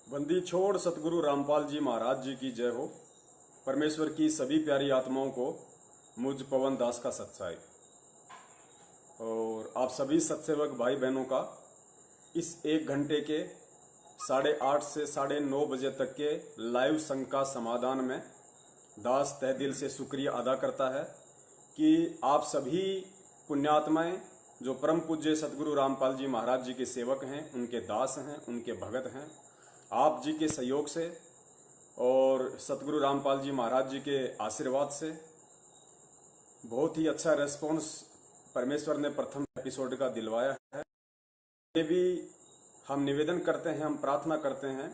बंदी छोड़ सतगुरु रामपाल जी महाराज जी की जय हो। परमेश्वर की सभी प्यारी आत्माओं को मुझ पवन दास का सत्साई और आप सभी सत्सेवक भाई बहनों का इस 1 घंटे के 8:30 से 9:30 बजे तक के लाइव संघ का समाधान में दास तहे दिल से शुक्रिया अदा करता है कि आप सभी पुण्यात्माएं जो परम पूज्य सतगुरु रामपाल जी महाराज जी के सेवक हैं, उनके दास हैं, उनके भगत हैं, आप जी के सहयोग से और सतगुरु रामपाल जी महाराज जी के आशीर्वाद से बहुत ही अच्छा रेस्पॉन्स परमेश्वर ने प्रथम एपिसोड का दिलवाया है। ये भी हम निवेदन करते हैं, हम प्रार्थना करते हैं,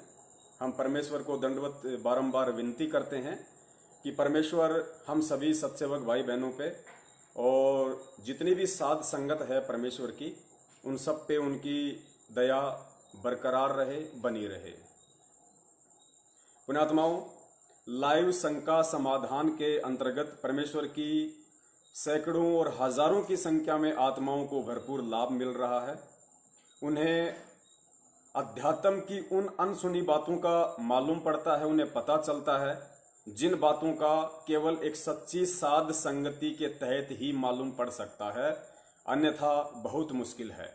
हम परमेश्वर को दंडवत बारंबार विनती करते हैं कि परमेश्वर हम सभी सत्सेवक भाई बहनों पे और जितनी भी साध संगत है परमेश्वर की, उन सब पे उनकी दया बरकरार रहे, बनी रहे। पुण्यात्माओं, लाइव संघ का समाधान के अंतर्गत परमेश्वर की सैकड़ों और हजारों की संख्या में आत्माओं को भरपूर लाभ मिल रहा है। उन्हें अध्यात्म की उन अनसुनी बातों का मालूम पड़ता है, उन्हें पता चलता है जिन बातों का केवल एक सच्ची साध संगति के तहत ही मालूम पड़ सकता है, अन्यथा बहुत मुश्किल है।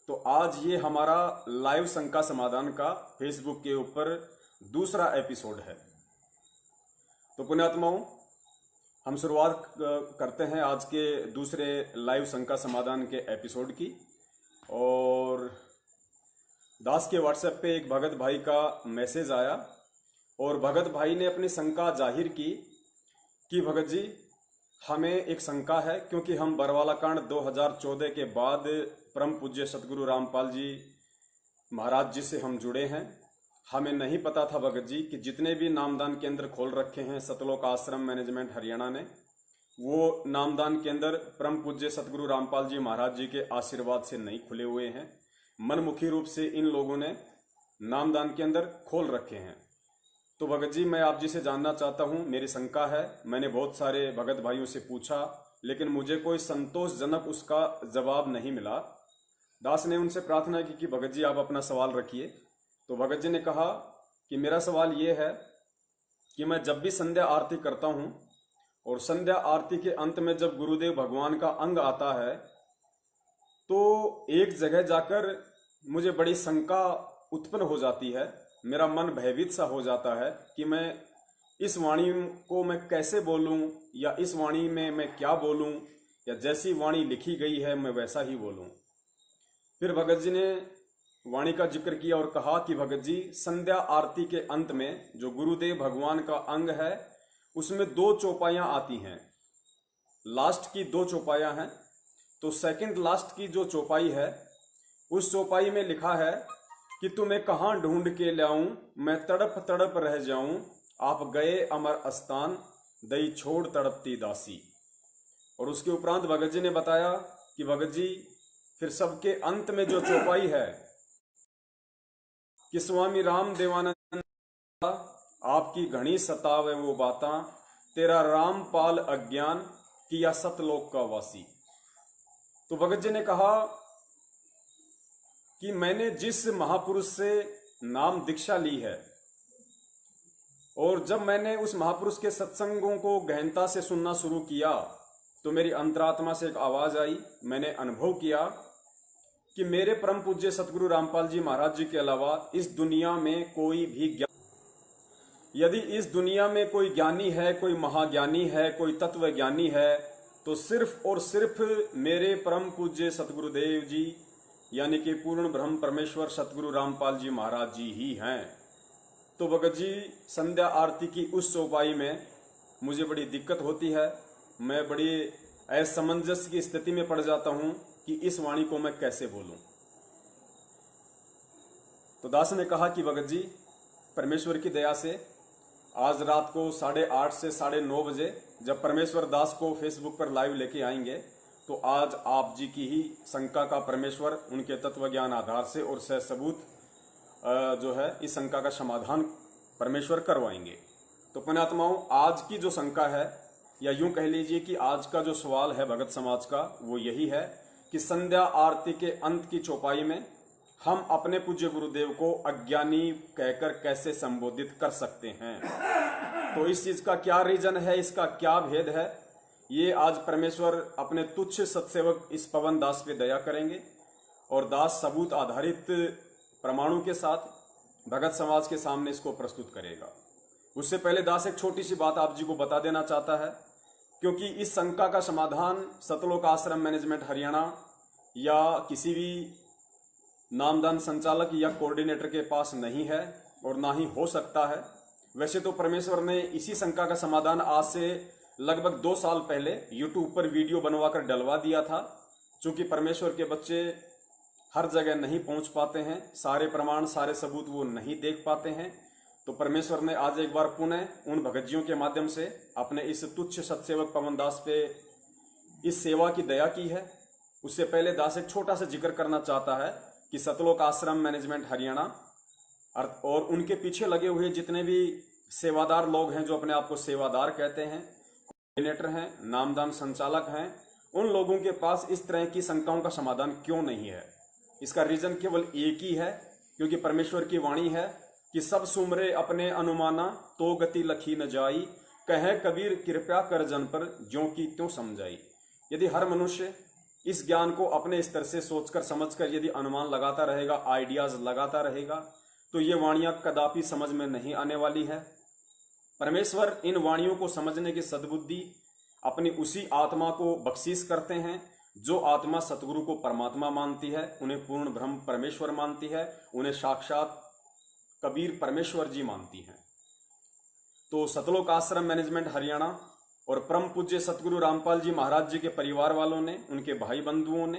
तो आज ये हमारा लाइव संघ का समाधान का फेसबुक के ऊपर दूसरा एपिसोड है। तो पुण्यात्माओं, हम शुरुआत करते हैं आज के दूसरे लाइव संघ का समाधान के एपिसोड की। और दास के व्हाट्सएप पे एक भगत भाई का मैसेज आया और भगत भाई ने अपनी शंका जाहिर की कि भगत जी, हमें एक शंका है क्योंकि हम बरवाला कांड 2014 के बाद परम पूज्य सतगुरु रामपाल जी महाराज जी से हम जुड़े हैं। हमें नहीं पता था भगत जी कि जितने भी नामदान केंद्र खोल रखे हैं सतलोक आश्रम मैनेजमेंट हरियाणा ने, वो नामदान केंद्र परम पूज्य सतगुरु रामपाल जी महाराज जी के आशीर्वाद से नहीं खुले हुए हैं। मनमुखी रूप से इन लोगों ने नामदान केंद्र खोल रखे हैं। तो भगत जी, मैं आप जी से जानना चाहता हूं, मेरी शंका है। मैंने बहुत सारे भगत भाइयों से पूछा लेकिन मुझे कोई संतोषजनक उसका जवाब नहीं मिला। दास ने उनसे प्रार्थना की कि भगत जी आप अपना सवाल रखिए। तो भगत जी ने कहा कि मेरा सवाल ये है कि मैं जब भी संध्या आरती करता हूं और संध्या आरती के अंत में जब गुरुदेव भगवान का अंग आता है तो एक जगह जाकर मुझे बड़ी शंका उत्पन्न हो जाती है। मेरा मन भयभीत सा हो जाता है कि मैं इस वाणी को मैं कैसे बोलूं या इस वाणी में मैं क्या बोलूं, या जैसी वाणी लिखी गई है मैं वैसा ही बोलूं। फिर भगत जी ने वाणी का जिक्र किया और कहा कि भगत जी, संध्या आरती के अंत में जो गुरुदेव भगवान का अंग है उसमें 2 चौपाइयां आती हैं। लास्ट की 2 चौपाइयां हैं। तो सेकंड लास्ट की जो चौपाई है उस चौपाई में लिखा है कि तुम्हें कहाँ ढूंढ के लाऊं, मैं तड़प तड़प रह जाऊं, आप गए अमर स्थान, दई छोड़ तड़पती दासी। और उसके उपरांत भगत जी ने बताया कि भगत जी, फिर सबके अंत में जो चौपाई है कि स्वामी राम देवानंद आपकी घनी सतावे वो बाता, तेरा रामपाल अज्ञान किया सतलोक का वासी। तो भगत जी ने कहा कि मैंने जिस महापुरुष से नाम दीक्षा ली है और जब मैंने उस महापुरुष के सत्संगों को गहनता से सुनना शुरू किया तो मेरी अंतरात्मा से एक आवाज आई। मैंने अनुभव किया कि मेरे परम पूज्य सतगुरु रामपाल जी महाराज जी के अलावा इस दुनिया में कोई भी यदि इस दुनिया में कोई ज्ञानी है, कोई महाज्ञानी है, कोई तत्व ज्ञानी है तो सिर्फ और सिर्फ मेरे परम पूज्य सतगुरुदेव जी यानी कि पूर्ण ब्रह्म परमेश्वर सतगुरु रामपाल जी महाराज जी ही हैं। तो भगत जी, संध्या आरती की उस चौपाई में मुझे बड़ी दिक्कत होती है। मैं बड़ी असमंजस की स्थिति में पड़ जाता हूं कि इस वाणी को मैं कैसे बोलूं। तो दास ने कहा कि भगत जी, परमेश्वर की दया से आज रात को 8:30 से 9:30 बजे जब परमेश्वर दास को फेसबुक पर लाइव लेके आएंगे तो आज आप जी की ही शंका का परमेश्वर उनके तत्व ज्ञान आधार से और सह सबूत जो है इस शंका का समाधान परमेश्वर करवाएंगे। तो पुण्यात्माओं, आज की जो शंका है या यूं कह लीजिए कि आज का जो सवाल है भगत समाज का वो यही है कि संध्या आरती के अंत की चौपाई में हम अपने पूज्य गुरुदेव को अज्ञानी कहकर कैसे संबोधित कर सकते हैं। तो इस चीज का क्या रीजन है, इसका क्या भेद है, ये आज परमेश्वर अपने तुच्छ सत्सेवक इस पवन दास पे दया करेंगे और दास सबूत आधारित प्रमाणों के साथ भगत समाज के सामने इसको प्रस्तुत करेगा। उससे पहले दास एक छोटी सी बात आप जी को बता देना चाहता है, क्योंकि इस शंका का समाधान सतलोक आश्रम मैनेजमेंट हरियाणा या किसी भी नामदान संचालक या कोऑर्डिनेटर के पास नहीं है और ना ही हो सकता है। वैसे तो परमेश्वर ने इसी शंका का समाधान आज से लगभग 2 साल पहले यूट्यूब पर वीडियो बनवाकर डलवा दिया था। चूंकि परमेश्वर के बच्चे हर जगह नहीं पहुंच पाते हैं, सारे प्रमाण सारे सबूत वो नहीं देख पाते हैं, तो परमेश्वर ने आज एक बार पुनः उन भगतजियों के माध्यम से अपने इस तुच्छ सत्सेवक पवन दास पे इस सेवा की दया की है। उससे पहले दास एक छोटा सा जिक्र करना चाहता है कि सतलोक आश्रम मैनेजमेंट हरियाणा और उनके पीछे लगे हुए जितने भी सेवादार लोग हैं, जो अपने आप को सेवादार कहते हैं, कोऑर्डिनेटर हैं, नामदान संचालक हैं, उन लोगों के पास इस तरह की शंकाओं का समाधान क्यों नहीं है। इसका रीजन केवल एक ही है, क्योंकि परमेश्वर की वाणी है कि सब सुमरे अपने अनुमाना तो गति लखी न जाई, कहे कबीर कृपया कर जन पर ज्यों की त्यों समझाई। यदि हर मनुष्य इस ज्ञान को अपने स्तर से सोचकर समझकर यदि अनुमान लगाता रहेगा, आइडियाज लगाता रहेगा, तो ये वाणियां कदापि समझ में नहीं आने वाली है। परमेश्वर इन वाणियों को समझने की सद्बुद्धि अपनी उसी आत्मा को बख्शीश करते हैं जो आत्मा सतगुरु को परमात्मा मानती है, उन्हें पूर्ण ब्रह्म परमेश्वर मानती है, उन्हें साक्षात कबीर परमेश्वर जी मानती है। तो सतलोक आश्रम मैनेजमेंट हरियाणा और परम पूज्य सतगुरु रामपाल जी महाराज जी के परिवार वालों ने, उनके भाई बंधुओं ने,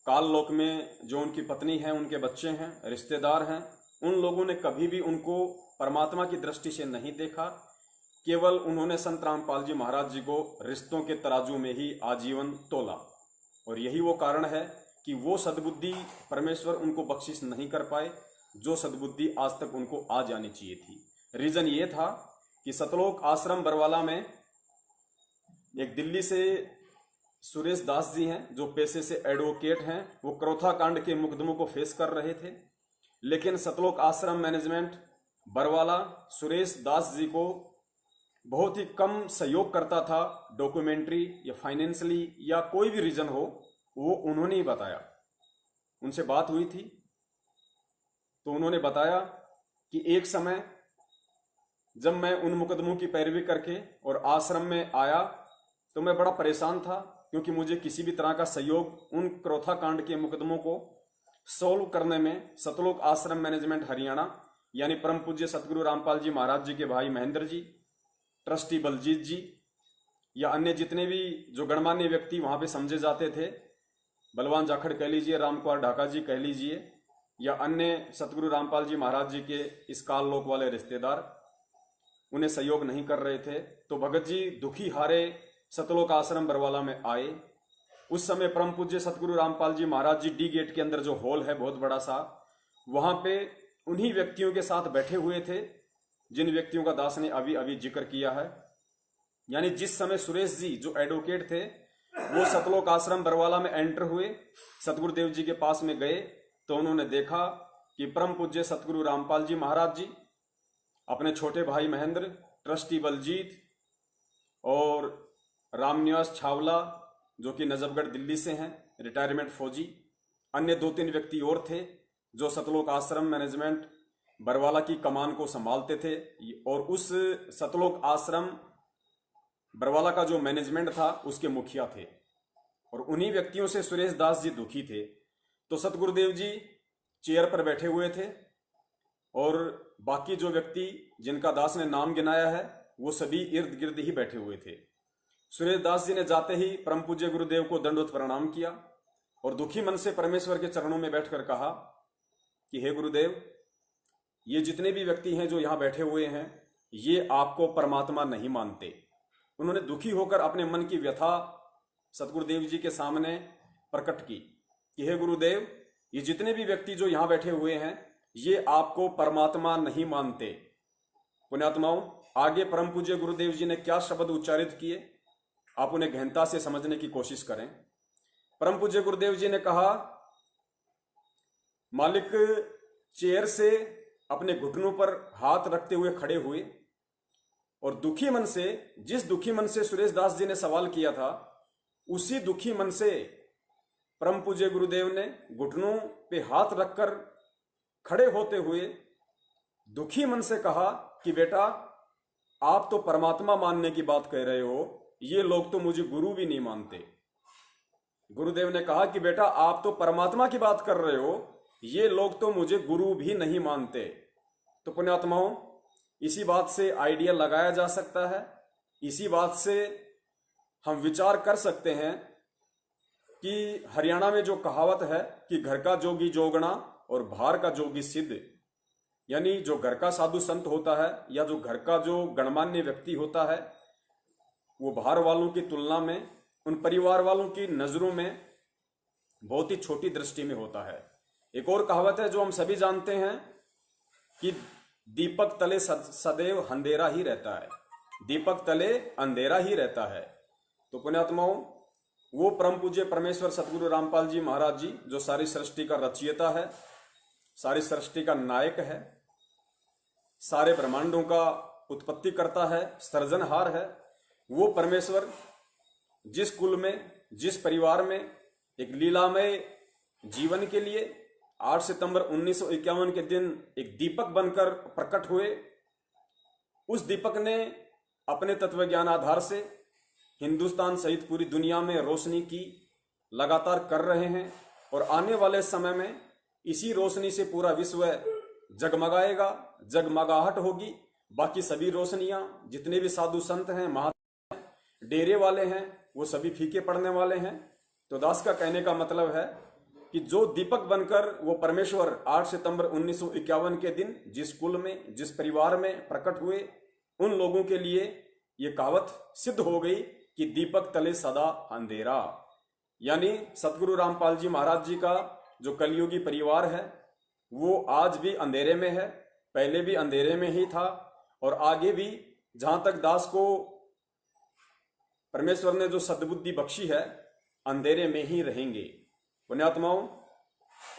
काल लोक में जो उनकी पत्नी है, उनके बच्चे हैं, रिश्तेदार हैं, उन लोगों ने कभी भी उनको परमात्मा की दृष्टि से नहीं देखा। केवल उन्होंने संत रामपाल जी महाराज जी को रिश्तों के तराजू में ही आजीवन तोला, और यही वो कारण है कि वो सद्बुद्धि परमेश्वर उनको बख्शिश नहीं कर पाए जो सद्बुद्धि आज तक उनको आ जानी चाहिए थी। रीजन ये था कि सतलोक आश्रम बरवाला में एक दिल्ली से सुरेश दास जी हैं, जो पेशे से एडवोकेट हैं, वो क्रोथा कांड के मुकदमों को फेस कर रहे थे। लेकिन सतलोक आश्रम मैनेजमेंट बरवाला सुरेश दास जी को बहुत ही कम सहयोग करता था, डॉक्यूमेंट्री या फाइनेंशियली या कोई भी रीजन हो, वो उन्होंने ही बताया। उनसे बात हुई थी तो उन्होंने बताया कि एक समय जब मैं उन मुकदमों की पैरवी करके और आश्रम में आया तो मैं बड़ा परेशान था, क्योंकि मुझे किसी भी तरह का सहयोग उन क्रोथा कांड के मुकदमों को सॉल्व करने में सतलोक आश्रम मैनेजमेंट हरियाणा यानी परम पूज्य सतगुरु रामपाल जी महाराज जी के भाई महेंद्र जी, ट्रस्टी बलजीत जी या अन्य जितने भी जो गणमान्य व्यक्ति वहां पे समझे जाते थे, बलवान जाखड़ कह लीजिए, रामकुमार ढाका जी कह लीजिए, या अन्य सतगुरु रामपाल जी महाराज जी के इस काल लोक वाले रिश्तेदार, उन्हें सहयोग नहीं कर रहे थे। तो भगत जी दुखी हारे सतलोक आश्रम बरवाला में आए। उस समय परम पूज्य सतगुरु रामपाल जी महाराज जी डी गेट के अंदर जो हॉल है बहुत बड़ा सा, वहां पे उन्हीं व्यक्तियों के साथ बैठे हुए थे जिन व्यक्तियों का दास ने अभी अभी जिक्र किया है। यानी जिस समय सुरेश जी जो एडवोकेट थे वो सतलोक आश्रम बरवाला में एंटर हुए, सतगुरुदेव जी के पास में गए, तो उन्होंने देखा कि परम पूज्य सतगुरु रामपाल जी महाराज जी अपने छोटे भाई महेंद्र, ट्रस्टी बलजीत और रामनिवास छावला जो कि नजफगढ़ दिल्ली से हैं, रिटायरमेंट फौजी, अन्य 2-3 व्यक्ति और थे जो सतलोक आश्रम मैनेजमेंट बरवाला की कमान को संभालते थे। और उस सतलोक आश्रम बरवाला का जो मैनेजमेंट था उसके मुखिया थे, और उन्हीं व्यक्तियों से सुरेश दास जी दुखी थे। तो सतगुरुदेव जी चेयर पर बैठे हुए थे और बाकी जो व्यक्ति जिनका दास ने नाम गिनाया है वो सभी इर्द गिर्द ही बैठे हुए थे। सुरेश दास जी ने जाते ही परम पूज्य गुरुदेव को दंडवत प्रणाम किया और दुखी मन से परमेश्वर के चरणों में बैठकर कहा कि हे गुरुदेव, ये जितने भी व्यक्ति हैं जो यहाँ बैठे हुए हैं ये आपको परमात्मा नहीं मानते। उन्होंने दुखी होकर अपने मन की व्यथा सतगुरुदेव जी के सामने प्रकट की कि हे गुरुदेव, ये जितने भी व्यक्ति जो यहाँ बैठे हुए हैं ये आपको परमात्मा नहीं मानते। पुण्यात्माओं, आगे परम पूज्य गुरुदेव जी ने क्या शब्द उच्चारित किए आप उन्हें गहनता से समझने की कोशिश करें। परम पूज्य गुरुदेव जी ने कहा मालिक चेयर से अपने घुटनों पर हाथ रखते हुए खड़े हुए और दुखी मन से, जिस दुखी मन से सुरेश दास जी ने सवाल किया था, उसी दुखी मन से परम पूज्य गुरुदेव ने घुटनों पे हाथ रखकर खड़े होते हुए दुखी मन से कहा कि बेटा, आप तो परमात्मा मानने की बात कह रहे हो, ये लोग तो मुझे गुरु भी नहीं मानते। गुरुदेव ने कहा कि बेटा, आप तो परमात्मा की बात कर रहे हो, ये लोग तो मुझे गुरु भी नहीं मानते। तो पुण्यात्माओं, इसी बात से आइडिया लगाया जा सकता है, इसी बात से हम विचार कर सकते हैं कि हरियाणा में जो कहावत है कि घर का जोगी जोगना और बाहर का जोगी सिद्ध, यानी जो घर का साधु संत होता है या जो घर का जो गणमान्य व्यक्ति होता है, वो बाहर वालों की तुलना में, उन परिवार वालों की नजरों में बहुत ही छोटी दृष्टि में होता है। एक और कहावत है जो हम सभी जानते हैं कि दीपक तले सदैव अंधेरा ही रहता है, दीपक तले अंधेरा ही रहता है। तो पुण्यात्माओं, वो परम पूज्य परमेश्वर सतगुरु रामपाल जी महाराज जी, जो सारी सृष्टि का रचयिता है, सारी सृष्टि का नायक है, सारे ब्रह्मांडों का उत्पत्ति करता है, सृजनहार है, वो परमेश्वर जिस कुल में, जिस परिवार में एक लीलामय जीवन के लिए 8 सितंबर 1951 के दिन एक दीपक बनकर प्रकट हुए, उस दीपक ने अपने तत्वज्ञान आधार से हिंदुस्तान सहित पूरी दुनिया में रोशनी की लगातार कर रहे हैं और आने वाले समय में इसी रोशनी से पूरा विश्व जगमगाएगा, जगमगाहट होगी। बाकी सभी रोशनियां, जितने भी साधु संत हैं, महात्मा हैं, डेरे वाले हैं, वो सभी फीके पड़ने वाले हैं। तो दास का कहने का मतलब है कि जो दीपक बनकर वो परमेश्वर 8 सितंबर 1951 के दिन जिस कुल में, जिस परिवार में प्रकट हुए, उन लोगों के लिए ये कहावत सिद्ध हो गई कि दीपक तले सदा अंधेरा। यानी सतगुरु रामपाल जी महाराज जी का जो कलयुगी परिवार है वो आज भी अंधेरे में है, पहले भी अंधेरे में ही था और आगे भी, जहां तक दास को परमेश्वर ने जो सद्बुद्धि बख्शी है, अंधेरे में ही रहेंगे। पुण्यात्माओं,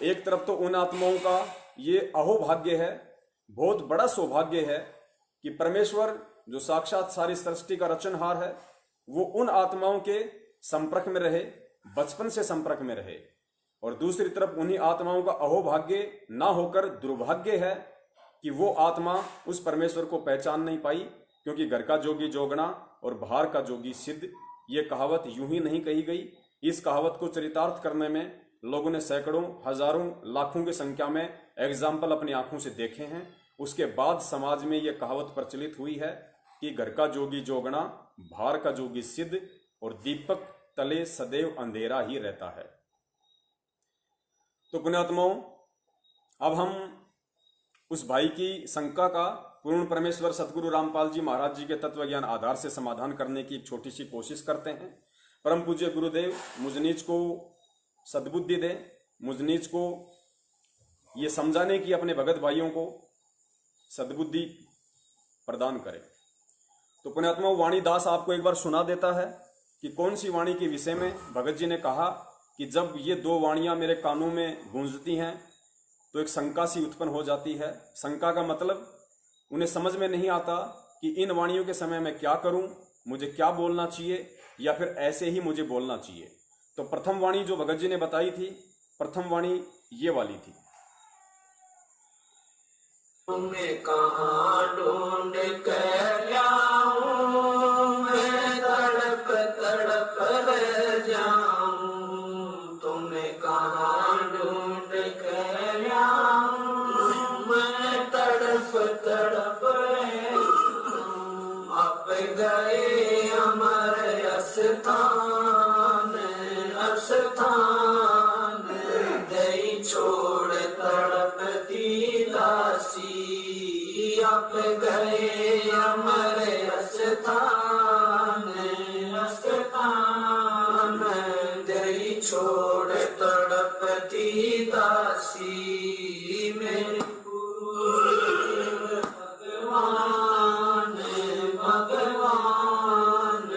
एक तरफ तो उन आत्माओं का ये अहोभाग्य है, बहुत बड़ा सौभाग्य है कि परमेश्वर जो साक्षात सारी सृष्टि का रचनहार है, वो उन आत्माओं के संपर्क में रहे, बचपन से संपर्क में रहे। और दूसरी तरफ उन्हीं आत्माओं का अहोभाग्य ना होकर दुर्भाग्य है कि वो आत्मा उस परमेश्वर को पहचान नहीं पाई, क्योंकि घर का जोगी जोगना और बाहर का जोगी सिद्ध, ये कहावत यूं ही नहीं कही गई। इस कहावत को चरितार्थ करने में लोगों ने सैकड़ों, हजारों, लाखों की संख्या में एग्जाम्पल अपनी आंखों से देखे हैं। उसके बाद समाज में यह कहावत प्रचलित हुई है कि घर का जोगी जोगना, बाहर का जोगी सिद्ध और दीपक तले सदैव अंधेरा ही रहता है। तो पुण्यात्माओं, अब हम उस भाई की शंका का पूर्ण परमेश्वर सतगुरु रामपाल जी महाराज जी के तत्वज्ञान आधार से समाधान करने की एक छोटी सी कोशिश करते हैं। परम पूज्य गुरुदेव मुझ नीच को सद्बुद्धि दें, मुझ नीच को ये समझाने की अपने भगत भाइयों को सद्बुद्धि प्रदान करें। तो पुण्यात्मा, वाणी दास आपको एक बार सुना देता है कि कौन सी वाणी के विषय में भगत जी ने कहा कि जब ये दो वाणियां मेरे कानों में गूंजती हैं तो एक शंका सी उत्पन्न हो जाती है। शंका का मतलब उन्हें समझ में नहीं आता कि इन वाणियों के समय मैं क्या करूं, मुझे क्या बोलना चाहिए या फिर ऐसे ही मुझे बोलना चाहिए। तो प्रथम वाणी जो भगत जी ने बताई थी, प्रथम वाणी ये वाली थी। तुम्हें कहाँ ढूंढ कर लाऊं, मैं तड़प तड़प रह जाऊं। तुम्हें कहाँ ढूंढ कर लाऊं, मैं तड़प तड़प रह जाऊं। अब गए अमर अस्थान, अस्थान दई छोड़ तड़पती दासी। आप गए अमर अस्थान, अस्थान दई छोड़ तड़पती दासी। मेरे भगवान, भगवान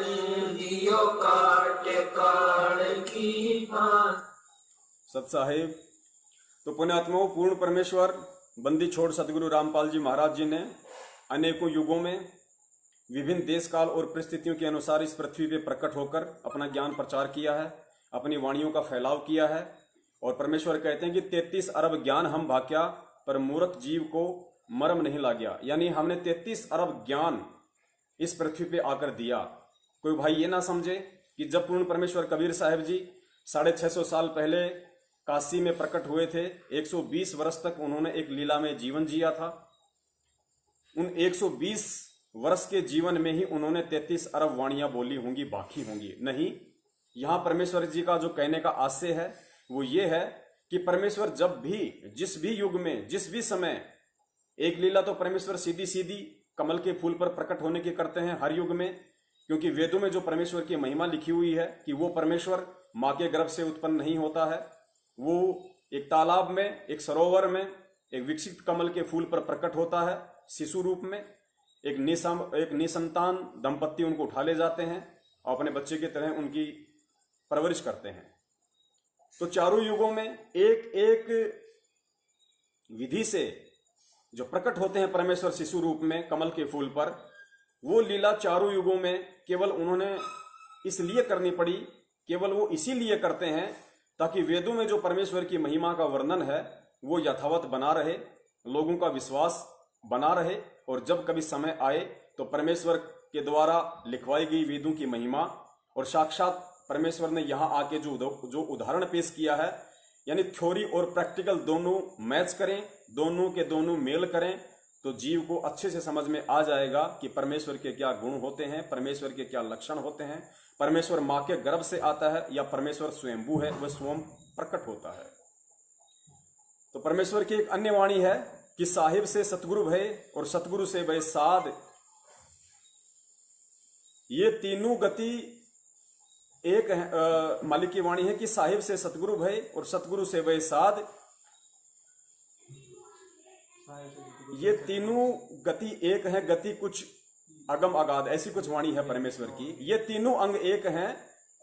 दियो काट काट की बात। सत साहेब, तो पुण्यात्माओं, पूर्ण परमेश्वर बंदी छोड़ सदगुरु रामपाल जी महाराज जी ने अनेकों युगों में विभिन्न देश काल और परिस्थितियों के अनुसार इस पृथ्वी पे प्रकट होकर अपना ज्ञान प्रचार किया है, अपनी वाणियों का फैलाव किया है। और परमेश्वर कहते हैं कि 33 अरब ज्ञान हम भाक्या, पर मूर्ख जीव को मर्म नहीं ला गया। यानी हमने 33 अरब ज्ञान इस पृथ्वी पे आकर दिया। कोई भाई ये ना समझे कि जब पूर्ण परमेश्वर कबीर साहब जी 650 साल पहले काशी में प्रकट हुए थे, 120 वर्ष तक उन्होंने एक लीला में जीवन जिया था। उन 120 वर्ष के जीवन में ही उन्होंने 33 अरब वाणियां बोली होंगी, बाकी होंगी नहीं। यहां परमेश्वर जी का जो कहने का आशय है वो ये है कि परमेश्वर जब भी, जिस भी युग में, जिस भी समय, एक लीला तो परमेश्वर सीधी सीधी कमल के फूल पर प्रकट होने की करते हैं हर युग में, क्योंकि वेदों में जो परमेश्वर की महिमा लिखी हुई है कि वो परमेश्वर मां के गर्भ से उत्पन्न नहीं होता है, वो एक तालाब में, एक सरोवर में, एक विकसित कमल के फूल पर प्रकट होता है शिशु रूप में। एक निसंतान दंपत्ति उनको उठा ले जाते हैं और अपने बच्चे की तरह उनकी परवरिश करते हैं। तो चारों युगों में एक एक विधि से जो प्रकट होते हैं परमेश्वर शिशु रूप में कमल के फूल पर, वो लीला चारों युगों में केवल उन्होंने इसलिए करनी पड़ी, केवल वो इसीलिए करते हैं ताकि वेदों में जो परमेश्वर की महिमा का वर्णन है वो यथावत बना रहे, लोगों का विश्वास बना रहे, और जब कभी समय आए तो परमेश्वर के द्वारा लिखवाई गई वेदों की महिमा और साक्षात परमेश्वर ने यहाँ आके जो उदाहरण पेश किया है, यानी थ्योरी और प्रैक्टिकल दोनों मैच करें, दोनों के दोनों मेल करें, तो जीव को अच्छे से समझ में आ जाएगा कि परमेश्वर के क्या गुण होते हैं, परमेश्वर के क्या लक्षण होते हैं, परमेश्वर मां के गर्भ से आता है या परमेश्वर स्वयंभू है, वह स्वयं प्रकट होता है। तो परमेश्वर की एक अन्य वाणी है कि साहिब से सतगुरु भय और सतगुरु से भय साध, ये तीनों गति एक है। मालिक की वाणी है कि साहिब से सतगुरु भय और सतगुरु से भय साध, ये तीनों गति एक है, गति कुछ अगम अगाध, ऐसी कुछ वाणी है परमेश्वर की। ये तीनों अंग एक हैं,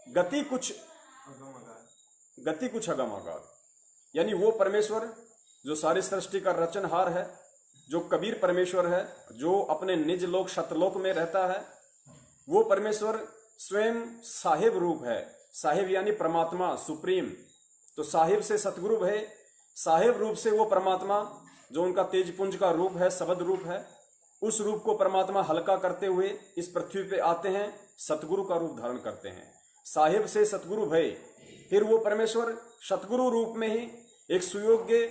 गति कुछ अगम अगाध। यानी वो परमेश्वर जो सारी सृष्टि का रचनहार है, जो कबीर परमेश्वर है, जो अपने निज लोक शतलोक में रहता है, वो परमेश्वर स्वयं साहिब रूप है। साहिब यानी परमात्मा, सुप्रीम। तो साहिब से सतगुरु है, साहिब रूप से वो परमात्मा जो उनका तेजपुंज का रूप है, शब्द रूप है, उस रूप को परमात्मा हल्का करते हुए इस पृथ्वी पे आते हैं, सतगुरु का रूप धारण करते हैं। साहिब से सतगुरु भय, फिर वो परमेश्वर सतगुरु रूप में ही एक सुयोग्य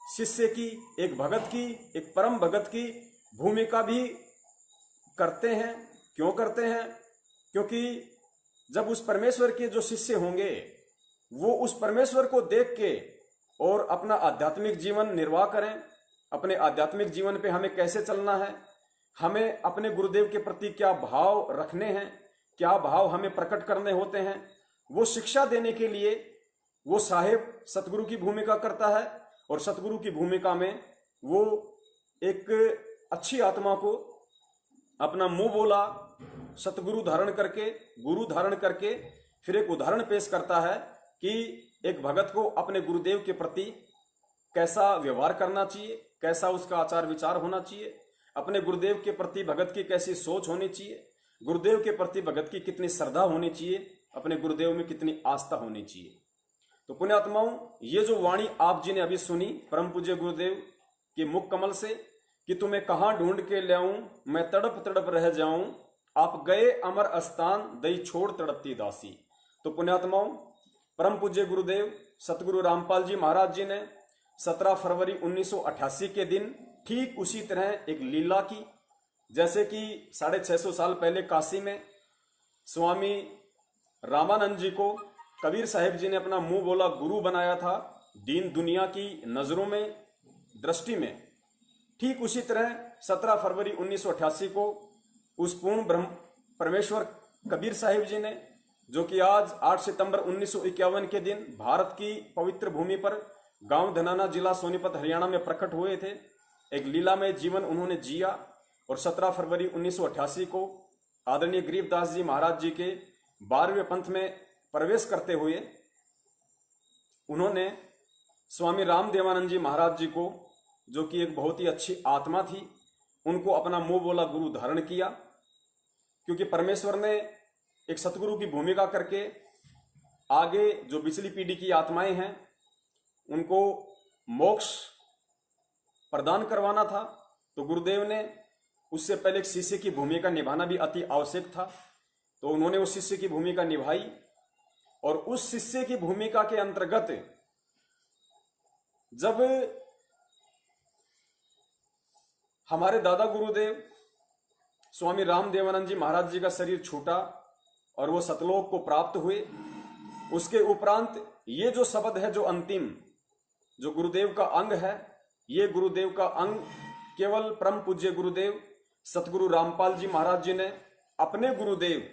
शिष्य की, एक भगत की, एक परम भगत की भूमिका भी करते हैं। क्यों करते हैं? क्योंकि जब उस परमेश्वर के जो शिष्य होंगे वो उस परमेश्वर को देख के और अपना आध्यात्मिक जीवन निर्वाह करें। अपने आध्यात्मिक जीवन पे हमें कैसे चलना है, हमें अपने गुरुदेव के प्रति क्या भाव रखने हैं, क्या भाव हमें प्रकट करने होते हैं, वो शिक्षा देने के लिए वो साहिब सतगुरु की भूमिका करता है। और सतगुरु की भूमिका में वो एक अच्छी आत्मा को अपना मुंह बोला सतगुरु धारण करके, गुरु धारण करके फिर एक उदाहरण पेश करता है कि एक भगत को अपने गुरुदेव के प्रति कैसा व्यवहार करना चाहिए, कैसा उसका आचार विचार होना चाहिए, अपने गुरुदेव के प्रति भगत की कैसी सोच होनी चाहिए, गुरुदेव के प्रति भगत की कितनी श्रद्धा होनी चाहिए, अपने गुरुदेव में कितनी आस्था होनी चाहिए। तो पुण्यात्माओं, ये जो वाणी आप जी ने अभी सुनी परम पूज्य गुरुदेव के मुख कमल से कि तुम्हें कहां ढूंढ के ले आऊं, मैं तड़प तड़प रह जाऊं, आप गए अमर स्थान दई छोड़ तड़पती दासी। तो पुण्यात्माओं, परम पूज्य गुरुदेव सतगुरु रामपाल जी महाराज जी ने 17 फरवरी 1988 के दिन ठीक उसी तरह एक लीला की, जैसे कि 650 साल पहले काशी में स्वामी रामानंद जी को कबीर साहिब जी ने अपना मुंह बोला गुरु बनाया था दीन दुनिया की नजरों में, दृष्टि में। ठीक उसी तरह 17 फरवरी 1988 को उस पूर्ण ब्रह्म परमेश्वर कबीर साहिब जी ने, जो कि आज 8 सितंबर 1951 के दिन भारत की पवित्र भूमि पर गांव धनाना जिला सोनीपत हरियाणा में प्रकट हुए थे, एक लीला में जीवन उन्होंने जिया। और 17 फरवरी 1988 को आदरणीय गरीबदास जी महाराज जी के 12वें पंथ में प्रवेश करते हुए उन्होंने स्वामी राम देवानंद जी महाराज जी को, जो कि एक बहुत ही अच्छी आत्मा थी, उनको अपना मुंह बोला गुरु धारण किया, क्योंकि परमेश्वर ने एक सतगुरु की भूमिका करके आगे जो पिछली पीढ़ी की आत्माएं हैं उनको मोक्ष प्रदान करवाना था। तो गुरुदेव ने उससे पहले एक शिष्य की भूमिका निभाना भी अति आवश्यक था, तो उन्होंने उस शिष्य की भूमिका निभाई। और उस शिष्य की भूमिका के अंतर्गत जब हमारे दादा गुरुदेव स्वामी राम देवानंद जी महाराज जी का शरीर छूटा और वो सतलोक को प्राप्त हुए, उसके उपरांत ये जो शब्द है, जो अंतिम जो गुरुदेव का अंग है, ये गुरुदेव का अंग केवल परम पूज्य गुरुदेव सतगुरु रामपाल जी महाराज जी ने अपने गुरुदेव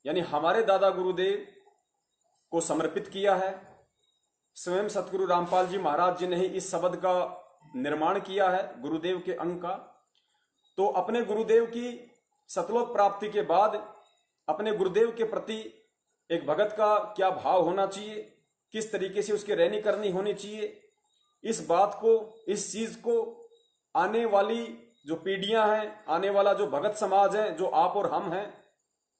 यानी हमारे दादा गुरुदेव को समर्पित किया है। स्वयं सतगुरु रामपाल जी महाराज जी ने ही इस शब्द का निर्माण किया है, गुरुदेव के अंग का। तो अपने गुरुदेव की सतलोक प्राप्ति के बाद अपने गुरुदेव के प्रति एक भगत का क्या भाव होना चाहिए, किस तरीके से उसकी रहनी करनी होनी चाहिए, इस बात को, इस चीज को आने वाली जो पीढ़ियां हैं, आने वाला जो भगत समाज है, जो आप और हम हैं,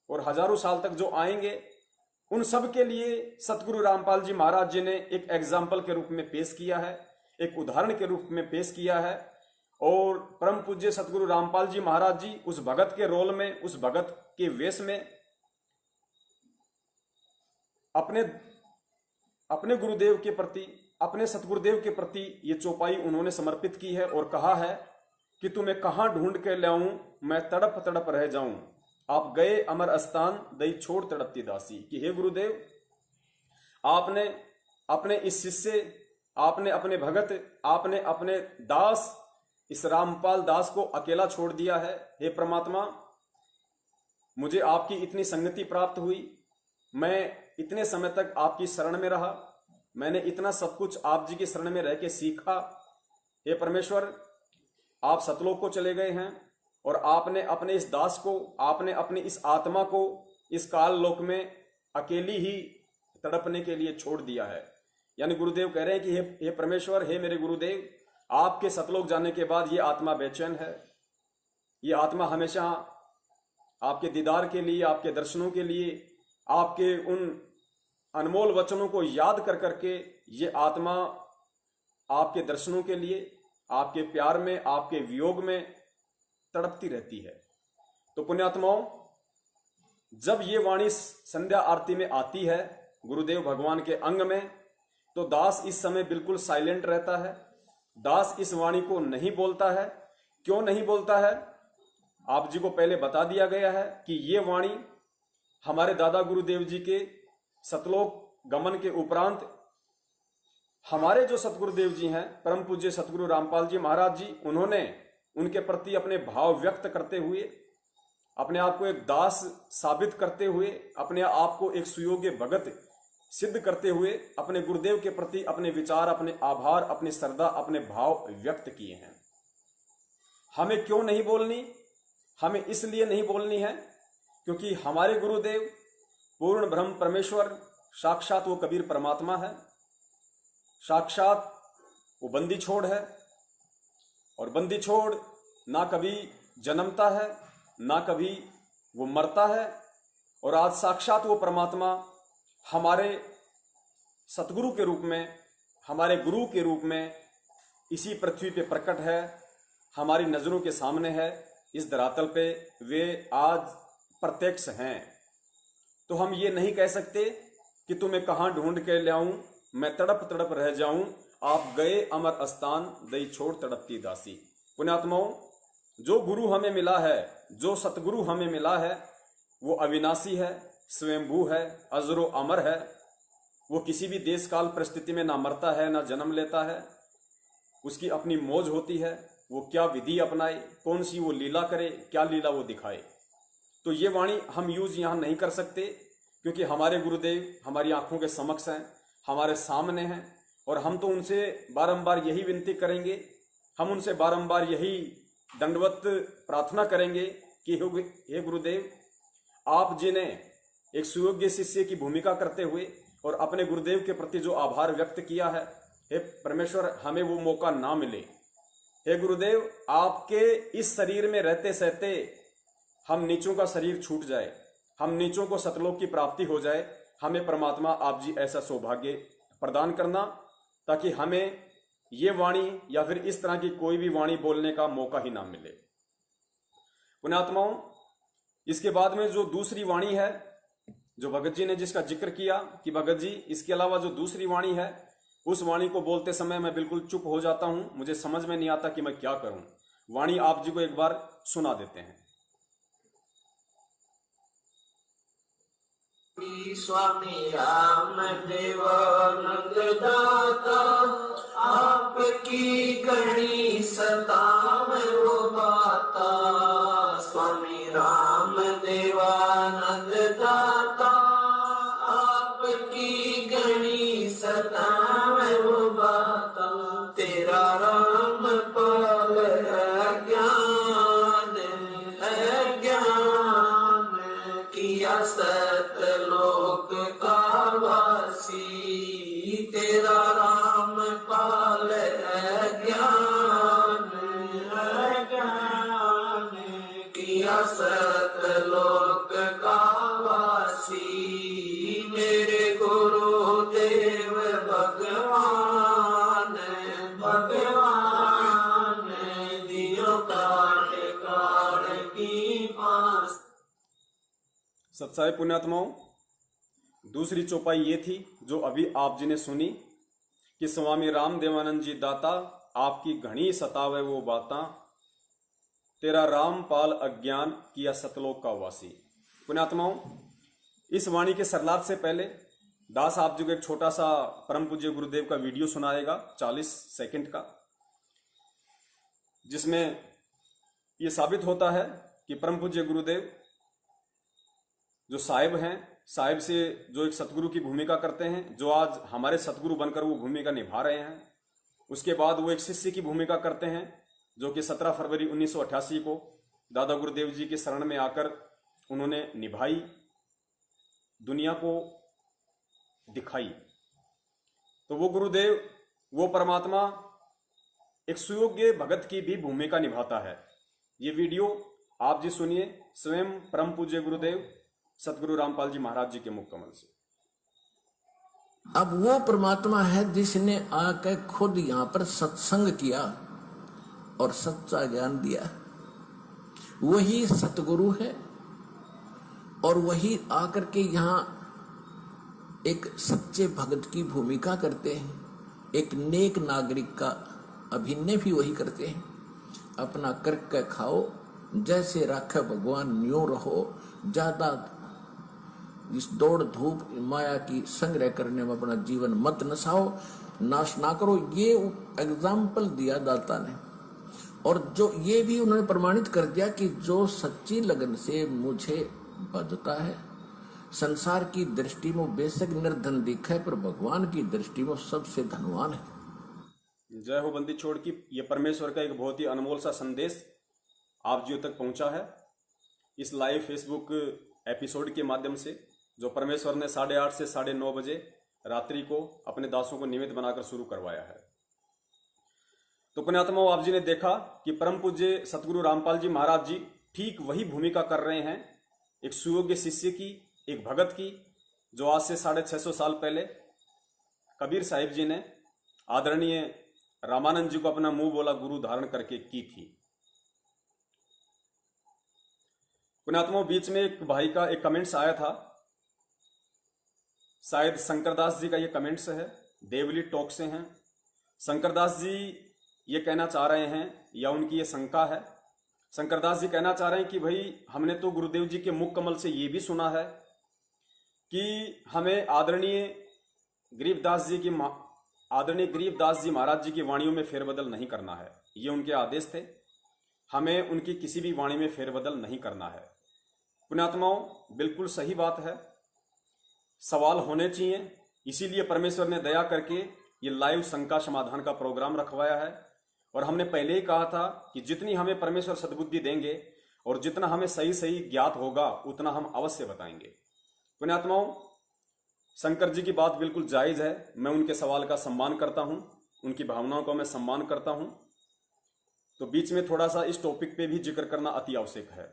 और हजारों साल तक जो आएंगे, उन सब के लिए सतगुरु रामपाल जी महाराज जी ने एक एग्जाम्पल के रूप में पेश किया है, एक उदाहरण के रूप में पेश किया है। और परम पूज्य सतगुरु रामपाल जी महाराज जी उस भगत के रोल में, उस भगत के वेश में अपने गुरुदेव के प्रति, अपने सतगुरुदेव के प्रति ये चौपाई उन्होंने समर्पित की है और कहा है कि तुम्हें कहां ढूंढ के लाऊं, मैं तड़प तड़प रह जाऊं, आप गए अमर स्थान, दई छोड़ तड़पती दासी। कि हे गुरुदेव, आपने अपने इस शिष्य, आपने अपने भगत, आपने अपने दास इस रामपाल दास को अकेला छोड़ दिया है। हे परमात्मा, मुझे आपकी इतनी संगति प्राप्त हुई, मैं इतने समय तक आपकी शरण में रहा, मैंने इतना सब कुछ आप जी की शरण में रह के सीखा। हे परमेश्वर, आप सतलोक को चले गए हैं और आपने अपने इस दास को, आपने अपनी इस आत्मा को इस काल लोक में अकेली ही तड़पने के लिए छोड़ दिया है। यानी गुरुदेव कह रहे हैं कि हे परमेश्वर, हे मेरे गुरुदेव, आपके सतलोक जाने के बाद ये आत्मा बेचैन है, ये आत्मा हमेशा आपके दीदार के लिए, आपके दर्शनों के लिए, आपके उन अनमोल वचनों को याद कर करके ये आत्मा आपके दर्शनों के लिए, आपके प्यार में, आपके वियोग में तड़पती रहती है। तो पुण्यात्माओं, जब ये वाणी संध्या आरती में आती है गुरुदेव भगवान के अंग में, तो दास इस समय बिल्कुल साइलेंट रहता है, दास इस वाणी को नहीं बोलता है। क्यों नहीं बोलता है? आप जी को पहले बता दिया गया है कि ये वाणी हमारे दादा गुरुदेव जी के सतलोक गमन के उपरांत हमारे जो सतगुरुदेव जी हैं, परम पूज्य सतगुरु रामपाल जी महाराज जी, उन्होंने उनके प्रति अपने भाव व्यक्त करते हुए, अपने आप को एक दास साबित करते हुए, अपने आप को एक सुयोग्य भगत सिद्ध करते हुए अपने गुरुदेव के प्रति अपने विचार, अपने आभार, अपनी श्रद्धा, अपने भाव व्यक्त किए हैं। हमें क्यों नहीं बोलनी? हमें इसलिए नहीं बोलनी है क्योंकि हमारे गुरुदेव पूर्ण ब्रह्म परमेश्वर, साक्षात वो कबीर परमात्मा है, साक्षात वो बंदी छोड़ है, और बंदी छोड़ ना कभी जन्मता है, ना कभी वो मरता है। और आज साक्षात वो परमात्मा हमारे सतगुरु के रूप में, हमारे गुरु के रूप में इसी पृथ्वी पे प्रकट है, हमारी नजरों के सामने है, इस धरातल पे वे आज प्रत्यक्ष हैं। तो हम ये नहीं कह सकते कि तुम्हें कहां ढूंढ के लाऊं, मैं तड़प तड़प रह जाऊं, आप गए अमर स्थान, दई छोड़ तड़पती दासी। पुण्यात्माओं, जो गुरु हमें मिला है, जो सतगुरु हमें मिला है, वो अविनाशी है, स्वयंभू है, अजरो अमर है। वो किसी भी देश काल परिस्थिति में ना मरता है, ना जन्म लेता है, उसकी अपनी मौज होती है, वो क्या विधि अपनाए, कौन सी वो लीला करे, क्या लीला वो दिखाए। तो ये वाणी हम यूज यहाँ नहीं कर सकते क्योंकि हमारे गुरुदेव हमारी आंखों के समक्ष हैं, हमारे सामने हैं, और हम तो उनसे बारंबार यही विनती करेंगे, हम उनसे बारंबार यही दंडवत प्रार्थना करेंगे कि हे गुरुदेव, आप जी ने एक सुयोग्य शिष्य की भूमिका करते हुए और अपने गुरुदेव के प्रति जो आभार व्यक्त किया है, हे परमेश्वर, हमें वो मौका ना मिले। हे गुरुदेव, आपके इस शरीर में रहते सहते हम नीचों का शरीर छूट जाए, हम नीचों को सतलोक की प्राप्ति हो जाए। हमें परमात्मा आप जी ऐसा सौभाग्य प्रदान करना, ताकि हमें ये वाणी या फिर इस तरह की कोई भी वाणी बोलने का मौका ही ना मिले। पुण्यात्माओं, इसके बाद में जो दूसरी वाणी है, जो भगत जी ने जिसका जिक्र किया कि भगत जी इसके अलावा जो दूसरी वाणी है, उस वाणी को बोलते समय मैं बिल्कुल चुप हो जाता हूं, मुझे समझ में नहीं आता कि मैं क्या करूं। वाणी आप जी को एक बार सुना देते हैं। स्वामी राम देवानंद दाता, आपकी गणी सताव वो बाता। स्वामी राम देवानंद दाता, आपकी गणी सताव वो बाता। तेरा राम पाल अज्ञान किया सतलोक का वासी। तेरा राम पाल अज्ञान किया सतलोक का वासी। मेरे गुरुदेव भगवान भगवान दियो काट काट की पास। सत्साई पुण्यात्माओं, दूसरी चौपाई ये थी जो अभी आप जी ने सुनी कि स्वामी राम देवानंद जी दाता, आपकी घनी सतावे वो बाता। तेरा राम पाल अज्ञान किया सतलोक का वासी। पुण्यात्माओं, इस वाणी के सरलार्थ से पहले दास आप जी को एक छोटा सा परम पूज्य गुरुदेव का वीडियो सुनाएगा 40 सेकंड का, जिसमें यह साबित होता है कि परम पूज्य गुरुदेव जो साहिब हैं, साहिब से जो एक सतगुरु की भूमिका करते हैं, जो आज हमारे सतगुरु बनकर वो भूमिका निभा रहे हैं। उसके बाद वो एक शिष्य की भूमिका करते हैं, जो कि 17 फरवरी 1988 को दादा गुरुदेव जी के शरण में आकर उन्होंने निभाई, दुनिया को दिखाई। तो वो गुरुदेव, वो परमात्मा एक सुयोग्य भगत की भी भूमिका निभाता है। ये वीडियो आप जी सुनिए स्वयं परम पूज्य गुरुदेव सतगुरु रामपाल जी महाराज जी के मुख कमल से। अब वो परमात्मा है जिसने आकर खुद यहाँ पर सत्संग किया और सच्चा ज्ञान दिया। वही सतगुरु है और वही आकर के यहाँ एक सच्चे भगत की भूमिका करते हैं, एक नेक नागरिक का अभिनय भी वही करते हैं। अपना करके खाओ, जैसे राखे भगवान न्यों रहो। ज्यादा इस दौड़ धूप माया की संग्रह करने में अपना जीवन मत नसाओ, नाश ना करो। ये एग्जाम्पल दिया दाता ने, और जो ये भी उन्होंने प्रमाणित कर दिया कि जो सच्ची लगन से मुझे बदता है, संसार की दृष्टि में बेशक निर्धन दिखे, पर भगवान की दृष्टि में सबसे धनवान है। जय हो बंदी छोड़ की। ये परमेश्वर का एक बहुत ही अनमोल सा संदेश आप जियो तक पहुंचा है इस लाइव फेसबुक एपिसोड के माध्यम से, जो परमेश्वर ने 8:30 से 9:30 बजे रात्रि को अपने दासों को निमित्त बनाकर शुरू करवाया है। तो पुण्यात्माओं, आप जी ने देखा कि परम पूज्य सतगुरु रामपाल जी महाराज जी ठीक वही भूमिका कर रहे हैं, एक सुयोग्य शिष्य की, एक भगत की, जो आज से 650 साल पहले कबीर साहिब जी ने आदरणीय रामानंद जी को अपना मुंह बोला गुरु धारण करके की थी। पुण्यात्माओं, बीच में एक भाई का एक कमेंट्स आया था, शायद शंकरदास जी का ये कमेंट्स है, देवली टॉक से हैं। शंकरदास जी ये कहना चाह रहे हैं, या उनकी ये शंका है, शंकरदास जी कहना चाह रहे हैं कि भाई हमने तो गुरुदेव जी के मुख कमल से ये भी सुना है कि हमें आदरणीय गरीबदास जी महाराज जी की वाणियों में फेरबदल नहीं करना है। ये उनके आदेश थे, हमें उनकी किसी भी वाणी में फेरबदल नहीं करना है। पुण्यात्माओं, बिल्कुल सही बात है, सवाल होने चाहिए। इसीलिए परमेश्वर ने दया करके ये लाइव शंका समाधान का प्रोग्राम रखवाया है। और हमने पहले ही कहा था कि जितनी हमें परमेश्वर सद्बुद्धि देंगे और जितना हमें सही सही ज्ञात होगा, उतना हम अवश्य बताएंगे। पुण्यात्माओं, शंकर जी की बात बिल्कुल जायज है, मैं उनके सवाल का सम्मान करता हूं। उनकी भावनाओं का मैं सम्मान करता हूं, तो बीच में थोड़ा सा इस टॉपिक पे भी जिक्र करना अति आवश्यक है।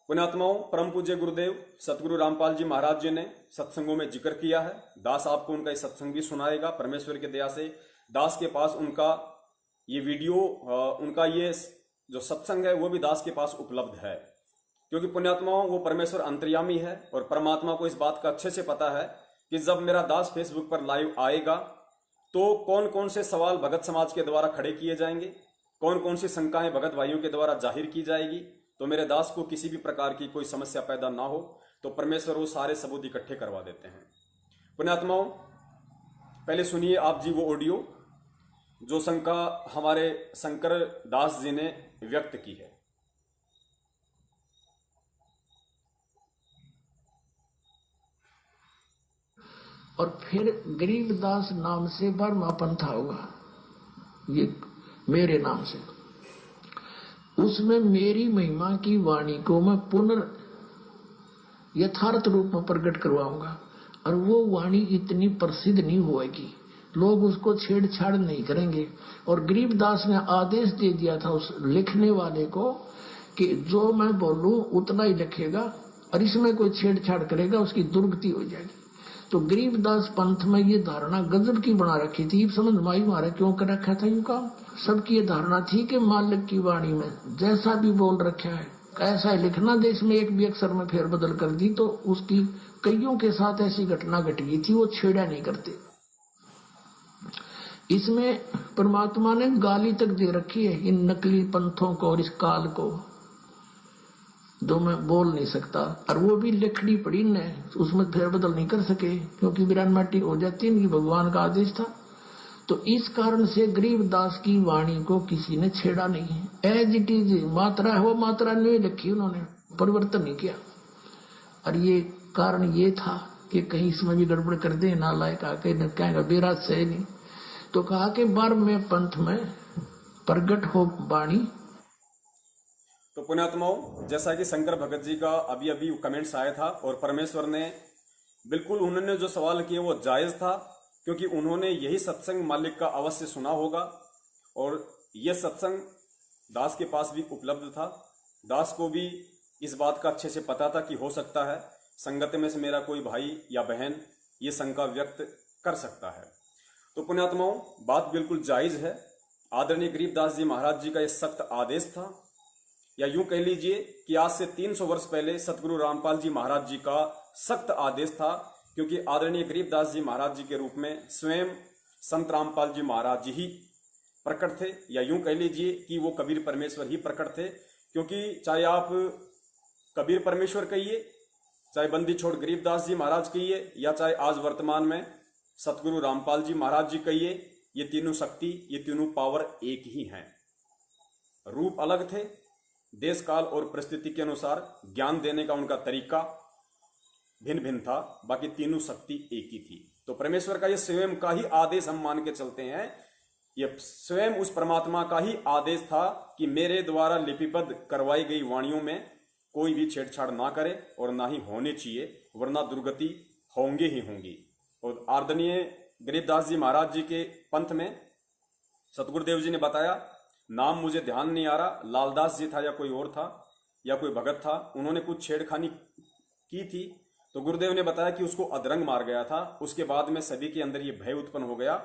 पुण्यात्माओं, परम पूज्य गुरुदेव सतगुरु रामपाल जी महाराज जी ने सत्संगों में जिक्र किया है। दास आपको उनका ये सत्संग भी सुनाएगा। परमेश्वर की दया से दास के पास उनका ये वीडियो, उनका ये जो सत्संग है वो भी दास के पास उपलब्ध है, क्योंकि पुण्यात्माओं वो परमेश्वर अंतर्यामी है और परमात्मा को इस बात का अच्छे से पता है कि जब मेरा दास फेसबुक पर लाइव आएगा तो कौन कौन से सवाल भगत समाज के द्वारा खड़े किए जाएंगे, कौन कौन सी शंकाएं भगत भाइयों के द्वारा जाहिर की जाएगी, तो मेरे दास को किसी भी प्रकार की कोई समस्या पैदा ना हो, तो परमेश्वर वो सारे सबूत इकट्ठे करवा देते हैं। पुण्यात्माओं, पहले सुनिए आप जी वो ऑडियो जो शंका हमारे शंकर दास जी ने व्यक्त की है। और फिर गरीबदास नाम से 12वां पंथा होगा, ये मेरे नाम से। उसमें मेरी महिमा की वाणी को मैं यथार्थ रूप में प्रकट करवाऊंगा, और वो वाणी इतनी प्रसिद्ध नहीं होएगी, लोग उसको छेड़छाड़ नहीं करेंगे। और गरीबदास ने आदेश दे दिया था उस लिखने वाले को कि जो मैं बोलूं उतना ही लिखेगा, और इसमें कोई छेड़छाड़ करेगा उसकी दुर्गति हो जाएगी। तो गरीबदास पंथ में ये धारणा गजब की बना रखी थी, समझ माई मारे क्यों कर रखा था यूं काम। सबकी ये धारणा थी कि मालिक की वाणी में जैसा भी बोल रखा है ऐसा ही लिखना, देश में एक भी अक्षर में फेरबदल कर दी तो उसकी कईयों के साथ ऐसी घटना घट गई थी, वो छेड़ा नहीं करते। इसमें परमात्मा ने गाली तक दे रखी है इन नकली पंथों को और इस काल को, जो मैं बोल नहीं सकता, और वो भी लिखनी पड़ी ने, उसमें फेरबदल नहीं कर सके क्योंकि वीरान माटी हो जाती है, भगवान का आदेश था। तो इस कारण से गरीबदास की वाणी को किसी ने छेड़ा नहीं है। एज इट इज मात्रा है, वो मात्रा नहीं लिखी, उन्होंने परिवर्तन नहीं किया। और ये कारण ये था कि कहीं इसमें भी गड़बड़ कर दे, नालायक आके न कहेगा बेराज से नहीं, तो कहा कि 12वें पंथ में प्रगट हो वाणी। तो पुण्यात्माओं, जैसा कि शंकर भगत जी का अभी अभी कमेंट्स आया था, और परमेश्वर ने बिल्कुल उन्होंने जो सवाल किए वो जायज था, क्योंकि उन्होंने यही सत्संग मालिक का अवश्य सुना होगा, और यह सत्संग दास के पास भी उपलब्ध था। दास को भी इस बात का अच्छे से पता था कि हो सकता है संगत में से मेरा कोई भाई या बहन ये शंका व्यक्त कर सकता है। तो पुण्यात्माओं, बात बिल्कुल जायज है। आदरणीय गरीबदास जी महाराज जी का यह सख्त आदेश था, या यूं कह लीजिए कि आज से 300 वर्ष पहले सतगुरु रामपाल जी महाराज जी का सख्त आदेश था, क्योंकि आदरणीय गरीबदास जी महाराज जी के रूप में स्वयं संत रामपाल जी महाराज जी ही प्रकट थे, या यूं कह लीजिए कि वो कबीर परमेश्वर ही प्रकट थे। क्योंकि चाहे आप कबीर परमेश्वर कहिए, चाहे बंदी छोड़ गरीबदास जी महाराज कहिए, या चाहे आज वर्तमान में सतगुरु रामपाल जी महाराज जी कहिए, ये तीनों शक्ति, ये तीनों पावर एक ही हैं। रूप अलग थे, देश काल और परिस्थिति के अनुसार ज्ञान देने का उनका तरीका भिन्न भिन्न था, बाकी तीनों शक्ति एक ही थी। तो परमेश्वर का ये स्वयं का ही आदेश हम मान के चलते हैं, ये स्वयं उस परमात्मा का ही आदेश था कि मेरे द्वारा लिपिबद्ध करवाई गई वाणियों में कोई भी छेड़छाड़ ना करे, और ना ही होने चाहिए, वरना दुर्गति होंगे ही होंगी। और आदरणीय गरीबदास जी महाराज जी के पंथ में सतगुरुदेव जी ने बताया, नाम मुझे ध्यान नहीं आ रहा, लालदास जी था या कोई और था या कोई भगत था, उन्होंने कुछ छेड़खानी की थी, तो गुरुदेव ने बताया कि उसको अधरंग मार गया था। उसके बाद में सभी के अंदर ये भय उत्पन्न हो गया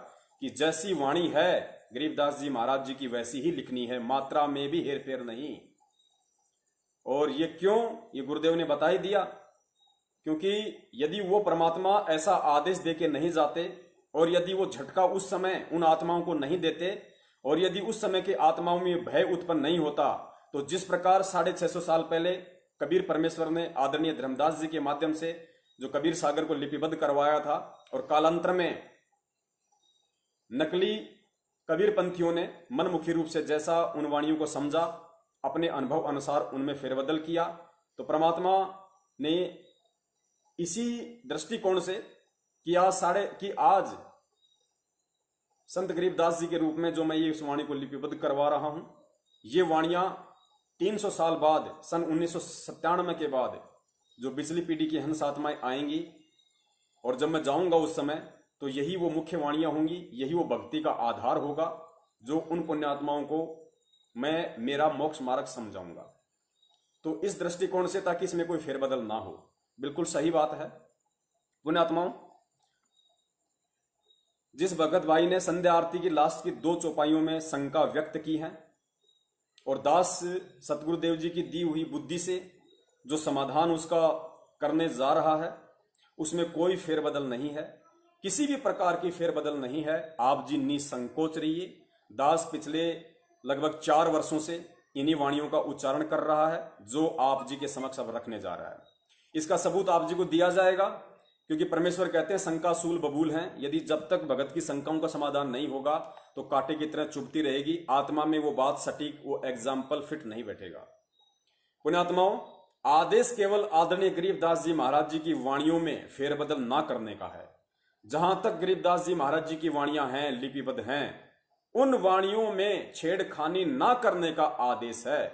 कि जैसी वाणी है गरीबदास जी महाराज जी की वैसी ही लिखनी है, मात्रा में भी हेरफेर नहीं। और ये क्यों, ये गुरुदेव ने बता ही दिया, क्योंकि यदि वो परमात्मा ऐसा आदेश दे के नहीं जाते, और यदि वो झटका उस समय उन आत्माओं को नहीं देते, और यदि उस समय के आत्माओं में भय उत्पन्न नहीं होता, तो जिस प्रकार 650 साल पहले कबीर परमेश्वर ने आदरणीय धर्मदास जी के माध्यम से जो कबीर सागर को लिपिबद्ध करवाया था, और कालांतर में नकली कबीर पंथियों ने मनमुखी रूप से जैसा उन वाणियों को समझा, अपने अनुभव अनुसार उनमें फेरबदल किया, तो परमात्मा ने इसी दृष्टिकोण से कि आज संत गरीबदास जी के रूप में जो मैं ये इस वाणी को लिपिबद्ध करवा रहा हूं, ये वाणियां 300 साल बाद, सन 1997 के बाद जो बिजली पीढ़ी की हंस आत्माएं आएंगी, और जब मैं जाऊंगा उस समय, तो यही वो मुख्य वाणियां होंगी, यही वो भक्ति का आधार होगा जो उन पुण्यात्माओं को मैं मेरा मोक्ष मार्ग समझाऊंगा। तो इस दृष्टिकोण से, ताकि इसमें कोई फेरबदल ना हो, बिल्कुल सही बात है। पुण्यात्माओं, जिस भगत भाई ने संध्या आरती की लास्ट की 2 चौपाइयों में शंका व्यक्त की है और दास सतगुरुदेव जी की दी हुई बुद्धि से जो समाधान उसका करने जा रहा है, उसमें कोई फेरबदल नहीं है, किसी भी प्रकार की फेरबदल नहीं है। आप जी निसंकोच रहिए। दास पिछले लगभग 4 वर्षों से इन्हीं वाणियों का उच्चारण कर रहा है जो आप जी के समक्ष अब रखने जा रहा है। इसका सबूत आप जी को दिया जाएगा, क्योंकि परमेश्वर कहते हैं शंका सूल बबूल हैं। यदि जब तक भगत की शंकाओं का समाधान नहीं होगा तो कांटे की तरह चुभती रहेगी, आत्मा में वो बात सटीक, वो एग्जाम्पल फिट नहीं बैठेगा। पुण्यात्माओं, आदेश केवल आदरणीय गरीबदास जी महाराज जी की वाणियों में फेरबदल ना करने का है। जहां तक गरीबदास जी महाराज जी की वाणियां हैं, लिपिबद्ध हैं, उन वाणियों में छेड़खानी ना करने का आदेश है।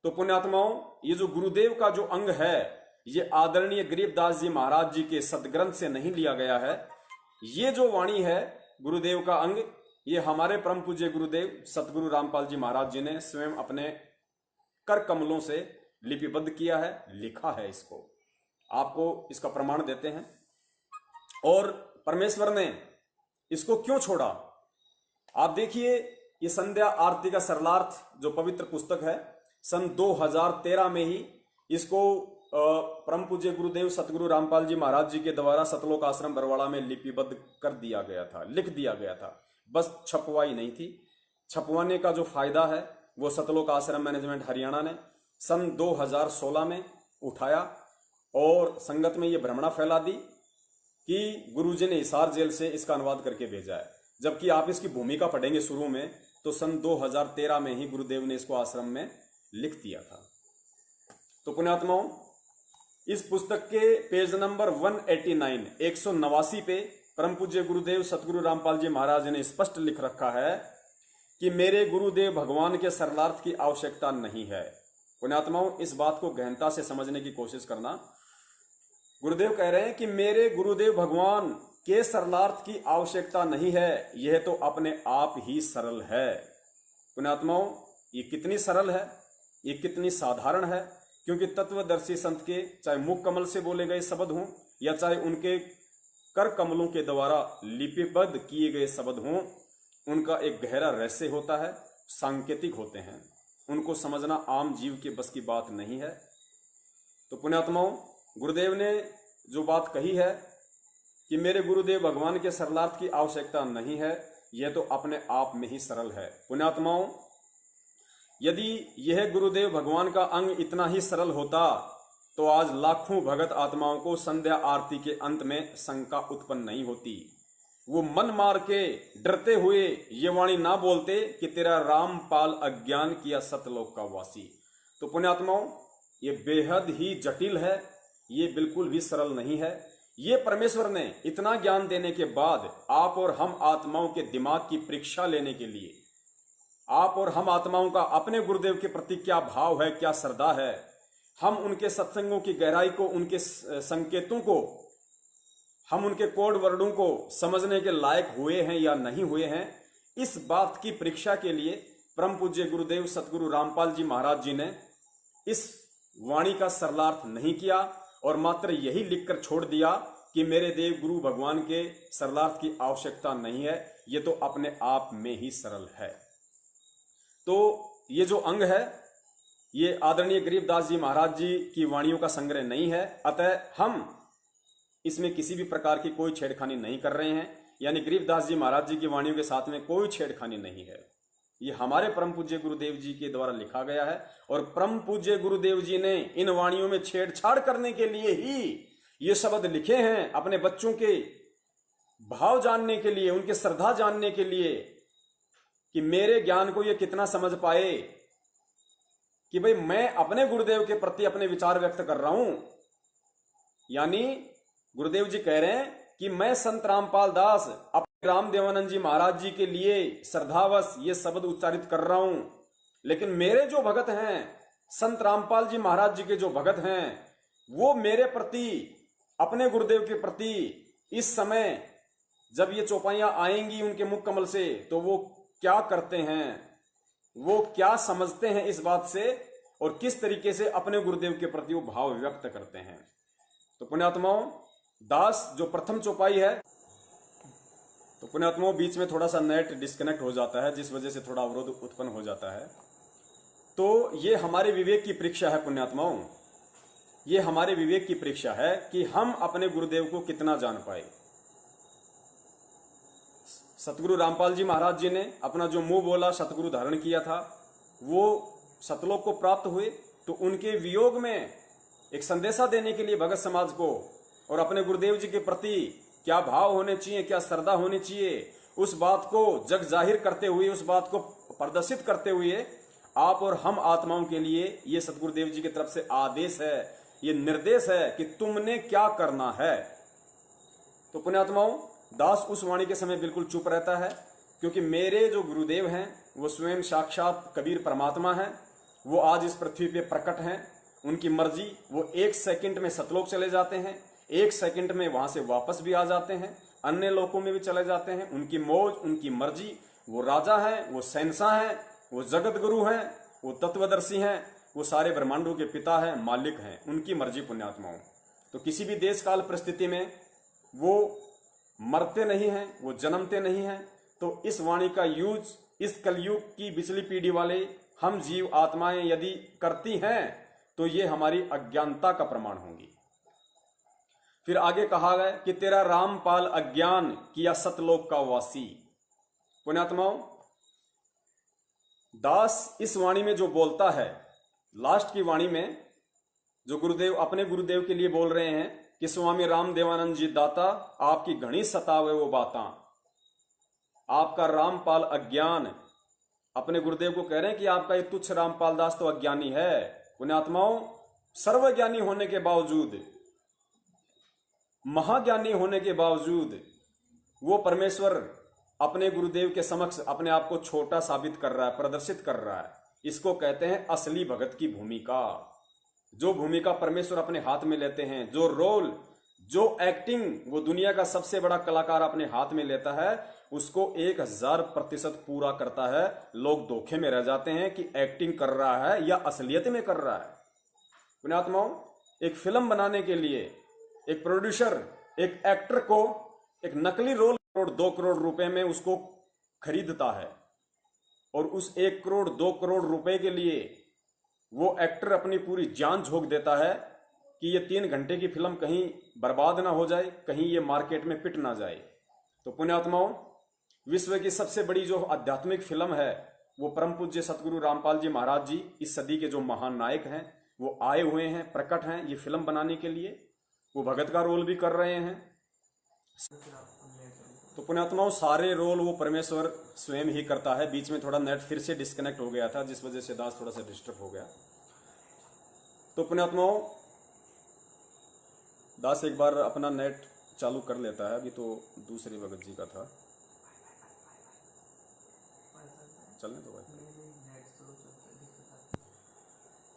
तो पुण्यात्माओं, ये जो गुरुदेव का जो अंग है, ये आदरणीय गरीबदास जी महाराज जी के सदग्रंथ से नहीं लिया गया है। ये जो वाणी है गुरुदेव का अंग, ये हमारे परम पूज्य गुरुदेव सतगुरु रामपाल जी महाराज जी ने स्वयं अपने कर कमलों से लिपिबद्ध किया है, लिखा है। इसको आपको इसका प्रमाण देते हैं। और परमेश्वर ने इसको क्यों छोड़ा, आप देखिए। ये संध्या आरती का सरलार्थ जो पवित्र पुस्तक है, सन 2013 में ही इसको परम पूज्य गुरुदेव सतगुरु रामपाल जी महाराज जी के द्वारा सतलोक आश्रम बरवाड़ा में लिपिबद्ध कर दिया गया था, लिख दिया गया था। बस छपवाई नहीं थी। छपवाने का जो फायदा है वो सतलोक आश्रम मैनेजमेंट हरियाणा ने सन 2016 में उठाया और संगत में ये भ्रमणा फैला दी कि गुरुजी ने हिसार जेल से इसका अनुवाद करके भेजा है। जबकि आप इसकी भूमिका पढ़ेंगे शुरू में, तो सन 2013 में ही गुरुदेव ने इसको आश्रम में लिख दिया था। तो पुण्यात्माओं, इस पुस्तक के पेज नंबर 189 189 पे परम पूज्य गुरुदेव सतगुरु रामपाल जी महाराज ने स्पष्ट लिख रखा है कि मेरे गुरुदेव भगवान के सरलार्थ की आवश्यकता नहीं है। पुण्यात्माओं, इस बात को गहनता से समझने की कोशिश करना। गुरुदेव कह रहे हैं कि मेरे गुरुदेव भगवान के सरलार्थ की आवश्यकता नहीं है, यह तो अपने आप ही सरल है। पुण्यात्माओं, ये कितनी सरल है, ये कितनी साधारण है, क्योंकि तत्वदर्शी संत के चाहे मुख कमल से बोले गए शब्द हों या चाहे उनके कर कमलों के द्वारा लिपिबद्ध किए गए शब्द हों, उनका एक गहरा रहस्य होता है, सांकेतिक होते हैं। उनको समझना आम जीव के बस की बात नहीं है। तो पुण्यात्माओं, गुरुदेव ने जो बात कही है कि मेरे गुरुदेव भगवान के सरलार्थ की आवश्यकता नहीं है, यह तो अपने आप में ही सरल है। पुण्यात्माओं, यदि यह गुरुदेव भगवान का अंग इतना ही सरल होता तो आज लाखों भगत आत्माओं को संध्या आरती के अंत में शंका उत्पन्न नहीं होती। वो मन मार के डरते हुए ये वाणी ना बोलते कि तेरा रामपाल अज्ञान किया सतलोक का वासी। तो पुण्यात्माओं, ये बेहद ही जटिल है, ये बिल्कुल भी सरल नहीं है। ये परमेश्वर ने इतना ज्ञान देने के बाद आप और हम आत्माओं के दिमाग की परीक्षा लेने के लिए, आप और हम आत्माओं का अपने गुरुदेव के प्रति क्या भाव है, क्या श्रद्धा है, हम उनके सत्संगों की गहराई को, उनके संकेतों को, हम उनके कोड वर्डों को समझने के लायक हुए हैं या नहीं हुए हैं, इस बात की परीक्षा के लिए परम पूज्य गुरुदेव सतगुरु रामपाल जी महाराज जी ने इस वाणी का सरलार्थ नहीं किया और मात्र यही लिखकर छोड़ दिया कि मेरे देव गुरु भगवान के सरलार्थ की आवश्यकता नहीं है, ये तो अपने आप में ही सरल है। तो ये जो अंग है, ये आदरणीय गरीबदास जी महाराज जी की वाणियों का संग्रह नहीं है, अतः हम इसमें किसी भी प्रकार की कोई छेड़खानी नहीं कर रहे हैं। यानी गरीबदास जी महाराज जी की वाणियों के साथ में कोई छेड़खानी नहीं है। ये हमारे परम पूज्य गुरुदेव जी के द्वारा लिखा गया है और परम पूज्य गुरुदेव जी ने इन वाणियों में छेड़छाड़ करने के लिए ही ये शब्द लिखे हैं, अपने बच्चों के भाव जानने के लिए, उनके श्रद्धा जानने के लिए, कि मेरे ज्ञान को ये कितना समझ पाए कि भाई मैं अपने गुरुदेव के प्रति अपने विचार व्यक्त कर रहा हूं। यानी गुरुदेव जी कह रहे हैं कि मैं संत रामपाल दास अपने रामदेवानंद जी महाराज जी के लिए श्रद्धावश ये शब्द उच्चारित कर रहा हूं, लेकिन मेरे जो भगत हैं, संत रामपाल जी महाराज जी के जो भगत हैं, वो मेरे प्रति, अपने गुरुदेव के प्रति इस समय जब ये चौपाइयां आएंगी उनके मुख कमल से तो वो क्या करते हैं, वो क्या समझते हैं इस बात से, और किस तरीके से अपने गुरुदेव के प्रति वो भाव व्यक्त करते हैं। तो पुण्यात्माओं, दास जो प्रथम चौपाई है, तो पुण्यात्माओं बीच में थोड़ा सा नेट डिस्कनेक्ट हो जाता है, जिस वजह से थोड़ा अवरोध उत्पन्न हो जाता है। तो ये हमारे विवेक की परीक्षा है पुण्यात्माओं, ये हमारे विवेक की परीक्षा है कि हम अपने गुरुदेव को कितना जान पाए। सतगुरु रामपाल जी महाराज जी ने अपना जो मुंह बोला सतगुरु धारण किया था, वो सतलोक को प्राप्त हुए। तो उनके वियोग में एक संदेशा देने के लिए भगत समाज को और अपने गुरुदेव जी के प्रति क्या भाव होने चाहिए, क्या श्रद्धा होनी चाहिए, उस बात को जग जाहिर करते हुए, उस बात को प्रदर्शित करते हुए आप और हम आत्माओं के लिए ये सतगुरुदेव जी की तरफ से आदेश है, ये निर्देश है कि तुमने क्या करना है। तो पुण्यात्माओं, दास उस वाणी के समय बिल्कुल चुप रहता है, क्योंकि मेरे जो गुरुदेव हैं वो स्वयं साक्षात कबीर परमात्मा हैं। वो आज इस पृथ्वी पे प्रकट हैं। उनकी मर्जी, वो 1 सेकंड में सतलोक चले जाते हैं, 1 सेकंड में वहां से वापस भी आ जाते हैं, अन्य लोकों में भी चले जाते हैं। उनकी मौज, उनकी मर्जी। वो राजा हैं, वो शहंशाह हैं, वो जगत गुरु हैं, वो तत्वदर्शी हैं, वो सारे ब्रह्मांडों के पिता हैं, मालिक हैं। उनकी मर्जी पुण्यात्माओं। तो किसी भी देश काल परिस्थिति में वो मरते नहीं हैं, वो जन्मते नहीं हैं। तो इस वाणी का यूज इस कलयुग की बिचली पीढ़ी वाले हम जीव आत्माएं यदि करती हैं तो ये हमारी अज्ञानता का प्रमाण होंगी। फिर आगे कहा गया कि तेरा रामपाल अज्ञान किया सतलोक का वासी। पुण्यात्माओं, दास इस वाणी में जो बोलता है, लास्ट की वाणी में जो गुरुदेव अपने गुरुदेव के लिए बोल रहे हैं कि स्वामी राम देवानंद जी दाता आपकी घनी सतावे वो बातां, आपका रामपाल अज्ञान, अपने गुरुदेव को कह रहे हैं कि आपका ये तुच्छ रामपाल दास तो अज्ञानी है। पुण्यात्माओं, सर्वज्ञानी होने के बावजूद, महाज्ञानी होने के बावजूद वो परमेश्वर अपने गुरुदेव के समक्ष अपने आप को छोटा साबित कर रहा है, प्रदर्शित कर रहा है। इसको कहते हैं असली भगत की भूमिका। जो भूमिका परमेश्वर अपने हाथ में लेते हैं, जो रोल, जो एक्टिंग वो दुनिया का सबसे बड़ा कलाकार अपने हाथ में लेता है, उसको 1000% पूरा करता है। लोग धोखे में रह जाते हैं कि एक्टिंग कर रहा है या असलियत में कर रहा है। पुण्यात्माओं, एक फिल्म बनाने के लिए एक प्रोड्यूसर एक एक्टर को एक नकली रोल 2 करोड़ रुपए में उसको खरीदता है, और उस 1 करोड़ 2 करोड़ रुपए के लिए वो एक्टर अपनी पूरी जान झोंक देता है कि ये 3 घंटे की फिल्म कहीं बर्बाद ना हो जाए, कहीं ये मार्केट में पिट ना जाए। तो पुण्यात्माओं, विश्व की सबसे बड़ी जो आध्यात्मिक फिल्म है वो परम पूज्य सतगुरु रामपाल जी महाराज जी, इस सदी के जो महान नायक हैं, वो आए हुए हैं, प्रकट हैं ये फिल्म बनाने के लिए। वो भगत का रोल भी कर रहे हैं। तो पुण्यात्माओं, सारे रोल वो परमेश्वर स्वयं ही करता है। बीच में थोड़ा नेट फिर से डिस्कनेक्ट हो गया था, जिस वजह से दास थोड़ा सा डिस्टर्ब हो गया। तो पुण्यात्माओं, दास एक बार अपना नेट चालू कर लेता है। अभी तो दूसरे भगत जी का था, चलने दो भाई।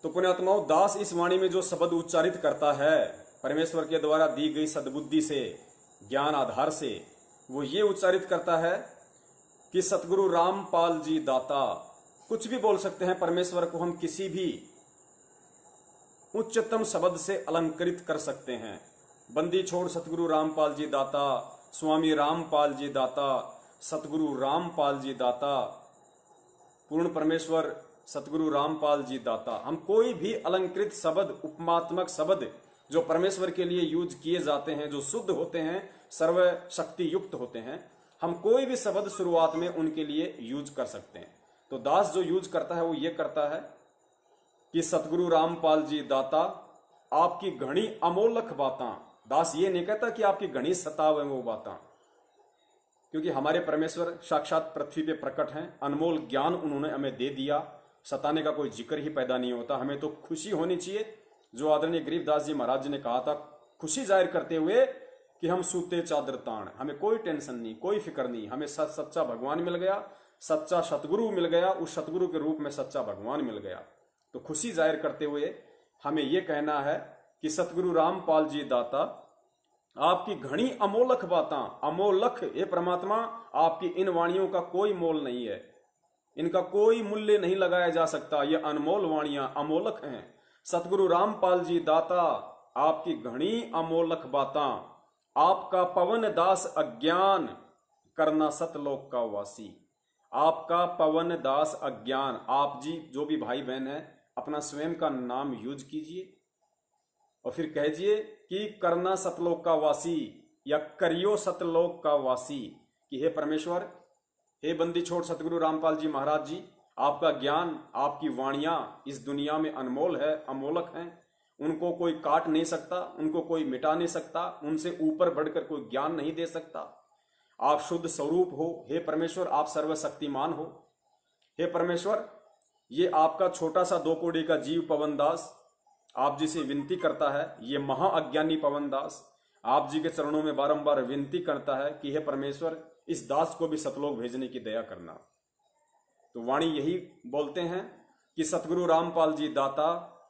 तो पुण्यात्माओं, दास इस वाणी में जो शब्द उच्चारित करता है परमेश्वर के द्वारा दी गई सद्बुद्धि से, ज्ञान आधार से, वो ये उच्चारित करता है कि सतगुरु रामपाल जी दाता। कुछ भी बोल सकते हैं, परमेश्वर को हम किसी भी उच्चतम शब्द से अलंकृत कर सकते हैं। बंदी छोड़ सतगुरु रामपाल जी दाता, स्वामी रामपाल जी दाता, सतगुरु रामपाल जी दाता, पूर्ण परमेश्वर सतगुरु रामपाल जी दाता। हम कोई भी अलंकृत शब्द, उपमात्मक शब्द जो परमेश्वर के लिए यूज किए जाते हैं, जो शुद्ध होते हैं, सर्व शक्ति युक्त होते हैं, हम कोई भी शब्द शुरुआत में उनके लिए यूज कर सकते हैं। तो दास जो यूज करता है वो ये करता है कि सतगुरु रामपाल जी दाता आपकी घनी अमोलक बातां। दास ये नहीं कहता कि आपकी घनी सताव है वो बातां, क्योंकि हमारे परमेश्वर साक्षात पृथ्वी पे प्रकट हैं। अनमोल ज्ञान उन्होंने हमें दे दिया, सताने का कोई जिक्र ही पैदा नहीं होता। हमें तो खुशी होनी चाहिए, जो आदरणीय गरीबदास जी महाराज जी ने कहा था, खुशी जाहिर करते हुए कि हम सूते चादर ताण, हमें कोई टेंशन नहीं, कोई फिक्र नहीं, हमें सच्चा भगवान मिल गया, सच्चा सतगुरु मिल गया, उस सतगुरु के रूप में सच्चा भगवान मिल गया। तो खुशी जाहिर करते हुए हमें यह कहना है कि सतगुरु रामपाल जी दाता आपकी घनी अमोलक बातां, अमोलक, ये परमात्मा आपकी इन वाणियों का कोई मोल नहीं है, इनका कोई मूल्य नहीं लगाया जा सकता। ये अनमोल वाणियां अमोलक हैं। सतगुरु रामपाल जी दाता, आपकी घनी अमोलक बातां, आपका पवन दास अज्ञान, करना सतलोक का वासी। आपका पवन दास अज्ञान, आप जी जो भी भाई बहन है अपना स्वयं का नाम यूज कीजिए और फिर कहिए कि करना सतलोक का वासी या करियो सतलोक का वासी, कि हे परमेश्वर, हे बंदी छोड़ सतगुरु रामपाल जी महाराज जी, आपका ज्ञान, आपकी वाणियां इस दुनिया में अनमोल है, अमोलक हैं, उनको कोई काट नहीं सकता, उनको कोई मिटा नहीं सकता, उनसे ऊपर बढ़कर कोई ज्ञान नहीं दे सकता। आप शुद्ध स्वरूप हो, हे परमेश्वर, आप सर्वशक्तिमान हो। हे परमेश्वर, ये आपका छोटा सा 2 कौड़ी का जीव पवन दास आप जी से विनती करता है, ये महाअज्ञानी पवन दास आप जी के चरणों में बारंबार विनती करता है कि हे परमेश्वर, इस दास को भी सतलोक भेजने की दया करना। तो वाणी यही बोलते हैं कि सतगुरु रामपाल जी दाता,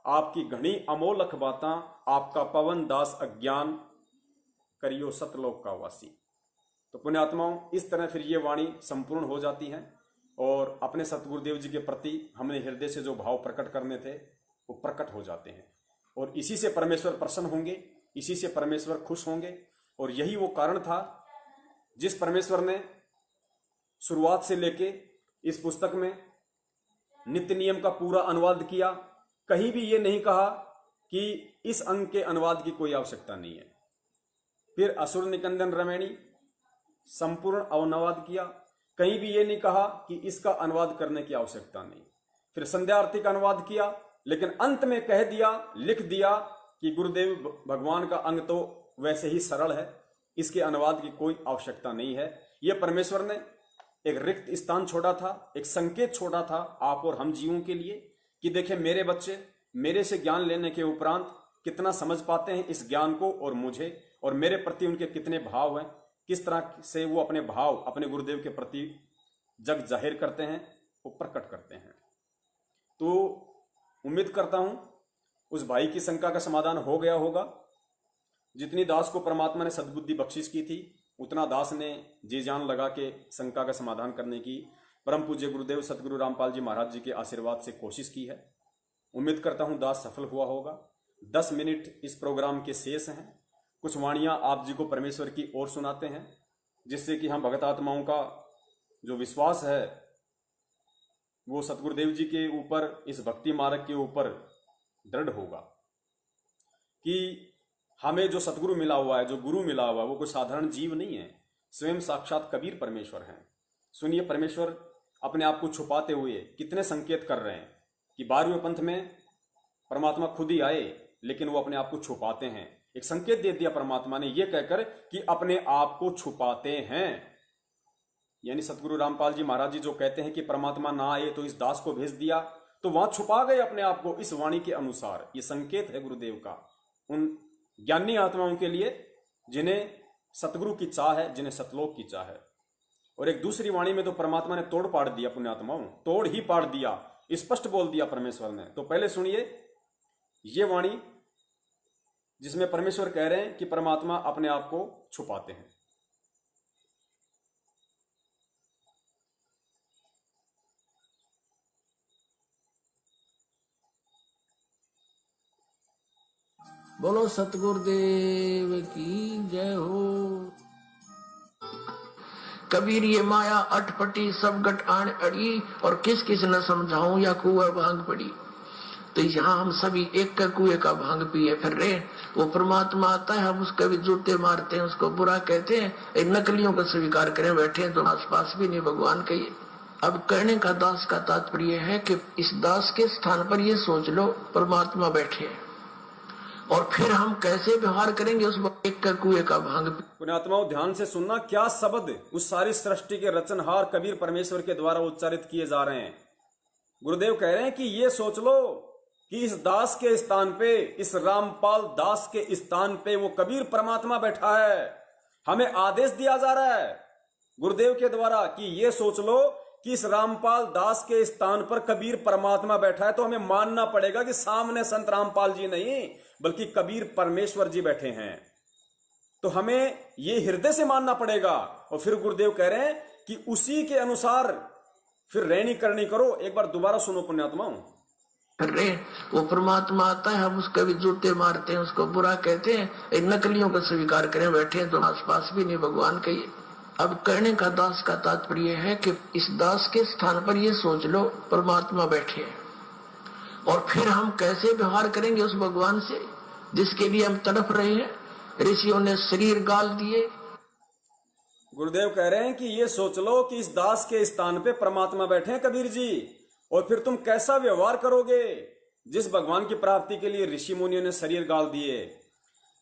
आपकी घनी अमोलक बातां, आपका पवन दास अज्ञान, करियो सतलोक का वासी। तो पुण्यात्माओं, इस तरह फिर ये वाणी संपूर्ण हो जाती है और अपने सतगुरुदेव जी के प्रति हमने हृदय से जो भाव प्रकट करने थे वो प्रकट हो जाते हैं और इसी से परमेश्वर प्रसन्न होंगे, इसी से परमेश्वर खुश होंगे। और यही वो कारण था जिस परमेश्वर ने शुरुआत से लेके इस पुस्तक में नित्य नियम का पूरा अनुवाद किया। कहीं भी ये नहीं कहा कि इस अंग के अनुवाद की कोई आवश्यकता नहीं है। फिर असुर निकंदन रमैणी संपूर्ण अनुवाद किया, कहीं भी ये नहीं कहा कि इसका अनुवाद करने की आवश्यकता नहीं। फिर संध्या आरती का अनुवाद किया, लेकिन अंत में कह दिया, लिख दिया कि गुरुदेव भगवान का अंग तो वैसे ही सरल है, इसके अनुवाद की कोई आवश्यकता नहीं है। यह परमेश्वर ने एक रिक्त स्थान छोड़ा था, एक संकेत छोड़ा था आप और हम जीवों के लिए कि देखें मेरे बच्चे मेरे से ज्ञान लेने के उपरांत कितना समझ पाते हैं इस ज्ञान को और मुझे, और मेरे प्रति उनके कितने भाव हैं, किस तरह से वो अपने भाव अपने गुरुदेव के प्रति जग जाहिर करते हैं, वो प्रकट करते हैं। तो उम्मीद करता हूं उस भाई की शंका का समाधान हो गया होगा। जितनी दास को परमात्मा ने सद्बुद्धि बख्शिश की थी, उतना दास ने जी जान लगा के शंका का समाधान करने की परम पूज्य गुरुदेव सतगुरु रामपाल जी महाराज जी के आशीर्वाद से कोशिश की है। उम्मीद करता हूं दास सफल हुआ होगा। 10 मिनट इस प्रोग्राम के शेष हैं। कुछ वाणियां आप जी को परमेश्वर की ओर सुनाते हैं, जिससे कि हम भगत आत्माओं का जो विश्वास है वो सतगुरुदेव जी के ऊपर, इस भक्ति मार्ग के ऊपर दृढ़ होगा कि हमें जो सतगुरु मिला हुआ है, जो गुरु मिला हुआ है, वो कोई साधारण जीव नहीं है, स्वयं साक्षात कबीर परमेश्वर हैं। सुनिए, परमेश्वर अपने आप को छुपाते हुए कितने संकेत कर रहे हैं कि 12वें पंथ में परमात्मा खुद ही आए, लेकिन वो अपने आप को छुपाते हैं। एक संकेत दे दिया परमात्मा ने ये कहकर कि अपने आप को छुपाते हैं। यानी सतगुरु रामपाल जी महाराज जी जो कहते हैं कि परमात्मा ना आए तो इस दास को भेज दिया, तो वहां छुपा गए अपने आप को इस वाणी के अनुसार। ये संकेत है गुरुदेव का उन ज्ञानी आत्माओं के लिए जिन्हें सतगुरु की चाह है, जिन्हें सतलोक की चाह है। और एक दूसरी वाणी में तो परमात्मा ने तोड़ पाड़ दिया, पुण्यात्माओं तोड़ ही पाड़ दिया, स्पष्ट बोल दिया परमेश्वर ने। तो पहले सुनिए ये वाणी जिसमें परमेश्वर कह रहे हैं कि परमात्मा अपने आप को छुपाते हैं। बोलो सतगुरुदेव की जय हो। कबीर ये माया अटपटी सब गट आन अड़ी, और किस किस न समझाऊं या कुआ भांग पड़ी। तो यहाँ हम सभी एक का कुएं का भांग पिए फिर रहे। वो परमात्मा आता है, हम उसका भी जूते मारते हैं, उसको बुरा कहते हैं, एक नकलियों का स्वीकार करें बैठे हैं तो आसपास भी नहीं भगवान कहिए। अब कहने का दास का तात्पर्य है कि इस दास के स्थान पर ये सोच लो परमात्मा बैठे हैं, और फिर हम कैसे व्यवहार करेंगे उस एक का कुएं का भांग। पुण्यात्माओं ध्यान से सुनना, क्या शब्द उस सारी सृष्टि के रचनहार कबीर परमेश्वर के द्वारा उच्चारित किए जा रहे हैं। गुरुदेव कह रहे हैं कि ये सोच लो कि इस दास के स्थान पे, इस रामपाल दास के स्थान पे वो कबीर परमात्मा बैठा है। हमें आदेश दिया जा रहा है गुरुदेव के द्वारा कि ये सोच लो कि इस रामपाल दास के स्थान पर कबीर परमात्मा बैठा है। तो हमें मानना पड़ेगा कि सामने संत रामपाल जी नहीं बल्कि कबीर परमेश्वर जी बैठे हैं। तो हमें ये हृदय से मानना पड़ेगा। और फिर गुरुदेव कह रहे हैं कि उसी के अनुसार फिर रहनी करनी करो। एक बार दोबारा सुनो पुण्यात्माओं। अरे वो परमात्मा आता है, हम उसके भी जूते मारते हैं, उसको बुरा कहते हैं, इन नकलियों को स्वीकार करें बैठे हैं तो आसपास भी नहीं भगवान के। अब कहने का दास का तात्पर्य है कि इस दास के स्थान पर ये सोच लो परमात्मा बैठे हैं, और फिर हम कैसे व्यवहार करेंगे उस भगवान से जिसके लिए हम तड़प रहे हैं। ऋषियों ने शरीर गाल दिए। गुरुदेव कह रहे हैं कि ये सोच लो कि इस दास के स्थान पे परमात्मा बैठे हैं कबीर जी, और फिर तुम कैसा व्यवहार करोगे जिस भगवान की प्राप्ति के लिए ऋषि मुनियों ने शरीर गाल दिए।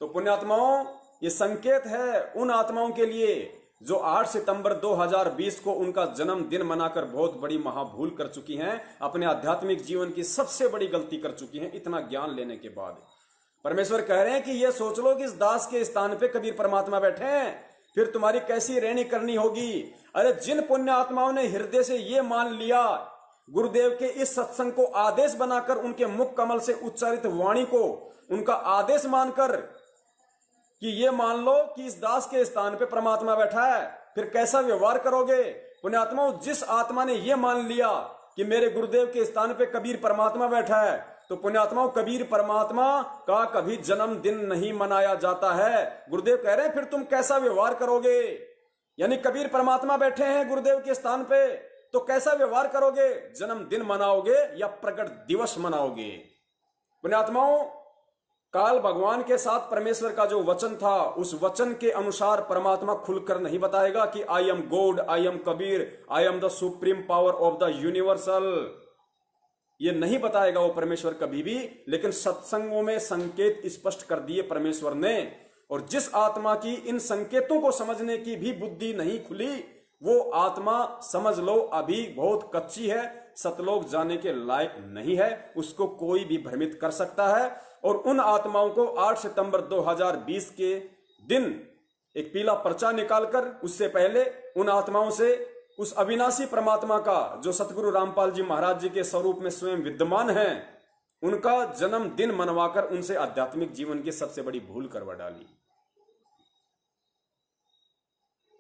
तो पुण्यात्माओं, ये संकेत है उन आत्माओं के लिए जो 8 सितंबर 2020 को उनका जन्मदिन मनाकर बहुत बड़ी महाभूल कर चुकी हैं, अपने आध्यात्मिक जीवन की सबसे बड़ी गलती कर चुकी हैं इतना ज्ञान लेने के बाद। परमेश्वर कह रहे हैं कि ये सोच लो कि इस दास के स्थान पे कबीर परमात्मा बैठे हैं, फिर तुम्हारी कैसी रहनी करनी होगी। अरे जिन पुण्य आत्माओं ने हृदय से ये मान लिया, गुरुदेव के इस सत्संग को आदेश बनाकर, उनके मुख कमल से उच्चारित वाणी को उनका आदेश मानकर कि ये मान लो कि इस दास के स्थान पे परमात्मा बैठा है, फिर कैसा व्यवहार करोगे। पुण्यात्माओं, जिस आत्मा ने ये मान लिया कि मेरे गुरुदेव के स्थान पे कबीर परमात्मा बैठा है, तो पुण्यात्माओं कबीर परमात्मा का कभी जन्मदिन नहीं मनाया जाता है। गुरुदेव कह रहे हैं फिर तुम कैसा व्यवहार करोगे। यानी कबीर परमात्मा बैठे हैं गुरुदेव के स्थान पे, तो कैसा व्यवहार करोगे, जन्मदिन मनाओगे या प्रकट दिवस मनाओगे। पुण्यात्माओं, काल भगवान के साथ परमेश्वर का जो वचन था, उस वचन के अनुसार परमात्मा खुलकर नहीं बताएगा कि I am God, I am Kabir, I am the supreme power of the universal. ये नहीं बताएगा वो परमेश्वर कभी भी, लेकिन सत्संगों में संकेत स्पष्ट कर दिए परमेश्वर ने। और जिस आत्मा की इन संकेतों को समझने की भी बुद्धि नहीं खुली, वो आत्मा समझ लो अभी बहुत कच्ची है, सतलोक जाने के लायक नहीं है। उसको कोई भी भ्रमित कर सकता है। और उन आत्माओं को 8 सितंबर 2020 के दिन एक पीला पर्चा निकालकर, उससे पहले उन आत्माओं से उस अविनाशी परमात्मा का जो सतगुरु रामपाल जी महाराज जी के स्वरूप में स्वयं विद्यमान है, उनका जन्मदिन मनवाकर उनसे आध्यात्मिक जीवन की सबसे बड़ी भूल करवा डाली।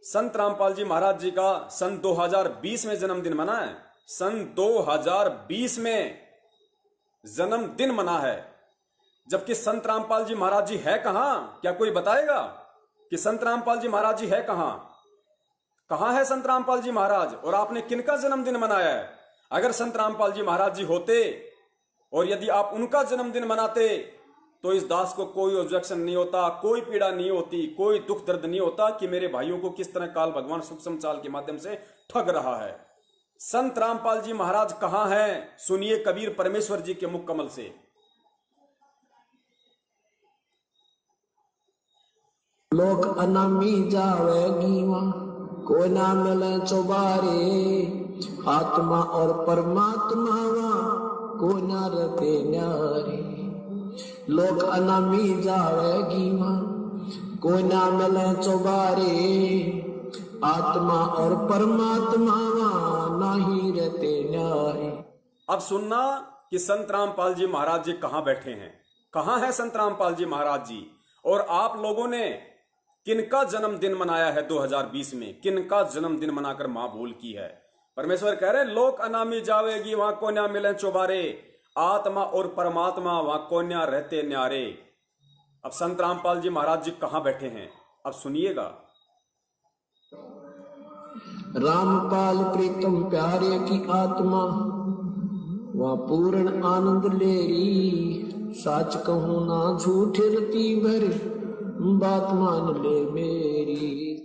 संत रामपाल जी महाराज जी का सन 2020 में जन्मदिन मना है। सन 2020 में जन्मदिन मना है, जबकि संत रामपाल जी महाराज जी है कहां। क्या कोई बताएगा कि संत रामपाल जी महाराज जी है कहां? कहां है संत रामपाल जी महाराज, और आपने किनका जन्मदिन मनाया है? अगर संत रामपाल जी महाराज जी होते और यदि आप उनका जन्मदिन मनाते, तो इस दास को कोई ऑब्जेक्शन नहीं होता, कोई पीड़ा नहीं होती, कोई दुख दर्द नहीं होता कि मेरे भाइयों को किस तरह काल भगवान सूक्ष्म चाल के माध्यम से ठग रहा है। संत रामपाल जी महाराज कहां हैं? सुनिए कबीर परमेश्वर जी के मुख कमल से। लोक अनामी जावेगी वहां, कोई ना मिले चौबारे, आत्मा और परमात्मा वहां कोई ना रते न्यारे। लोक अनामी जावेगी वहां, कोई ना मिले चौबारे, आत्मा और परमात्मा वहां नहीं रहते न्यारे। अब सुनना कि संत रामपाल जी महाराज जी कहां बैठे हैं, कहां है संत रामपाल जी महाराज जी, और आप लोगों ने किनका जन्मदिन मनाया है 2020 में, किनका जन्मदिन मनाकर मां भूल की है। परमेश्वर कह रहे लोक अनामी जावेगी वहां कोन्या मिले चौबारे, आत्मा और परमात्मा वहां कोन्या रहते न्यारे। अब संत रामपाल जी महाराज जी कहां बैठे हैं, अब सुनिएगा। रामपाल प्रीतम प्यारे की आत्मा वह पूर्ण आनंद लेरी, साच कहूं ना झूठ रती भर, बात मान ले मेरी।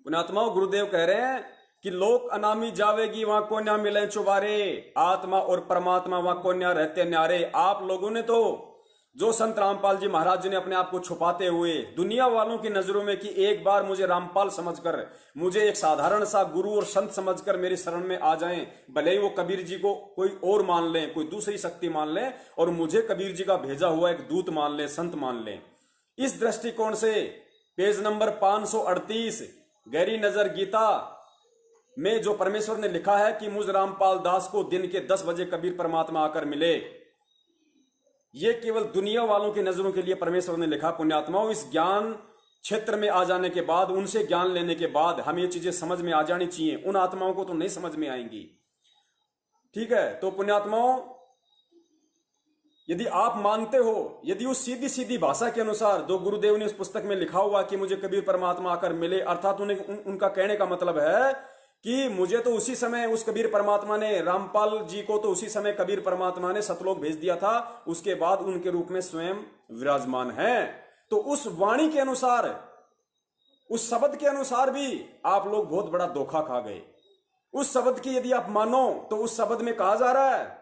पुण्यात्माओं, गुरुदेव कह रहे हैं कि लोक अनामी जावेगी वहां कोन्या मिले चुबारे, आत्मा और परमात्मा वहां कोन्या रहते न्यारे। आप लोगों ने तो जो संत रामपाल जी महाराज जी ने अपने आप को छुपाते हुए दुनिया वालों की नजरों में कि एक बार मुझे रामपाल समझकर, मुझे एक साधारण सा गुरु और संत समझकर मेरी शरण में आ जाएं, भले ही वो कबीर जी को कोई और मान लें, कोई दूसरी शक्ति मान लें, और मुझे कबीर जी का भेजा हुआ एक दूत मान लें, संत मान लें। इस दृष्टिकोण से पेज नंबर 538 गहरी नजर गीता में जो परमेश्वर ने लिखा है कि मुझ रामपाल दास को दिन के 10 बजे कबीर परमात्मा आकर मिले, ये केवल दुनिया वालों की नजरों के लिए परमेश्वर ने लिखा। पुण्यात्माओं, इस ज्ञान क्षेत्र में आ जाने के बाद, उनसे ज्ञान लेने के बाद हमें ये चीजें समझ में आ जानी चाहिए। उन आत्माओं को तो नहीं समझ में आएंगी। ठीक है, तो पुण्यात्माओं, यदि आप मानते हो, यदि उस सीधी सीधी भाषा के अनुसार जो गुरुदेव ने उस पुस्तक में लिखा हुआ कि मुझे कबीर परमात्मा आकर मिले, अर्थात उनका कहने का मतलब है कि मुझे तो उसी समय उस कबीर परमात्मा ने, रामपाल जी को तो उसी समय कबीर परमात्मा ने सतलोक भेज दिया था, उसके बाद उनके रूप में स्वयं विराजमान है। तो उस वाणी के अनुसार, उस शब्द के अनुसार भी आप लोग बहुत बड़ा धोखा खा गए। उस शब्द की यदि आप मानो तो उस शब्द में कहा जा रहा है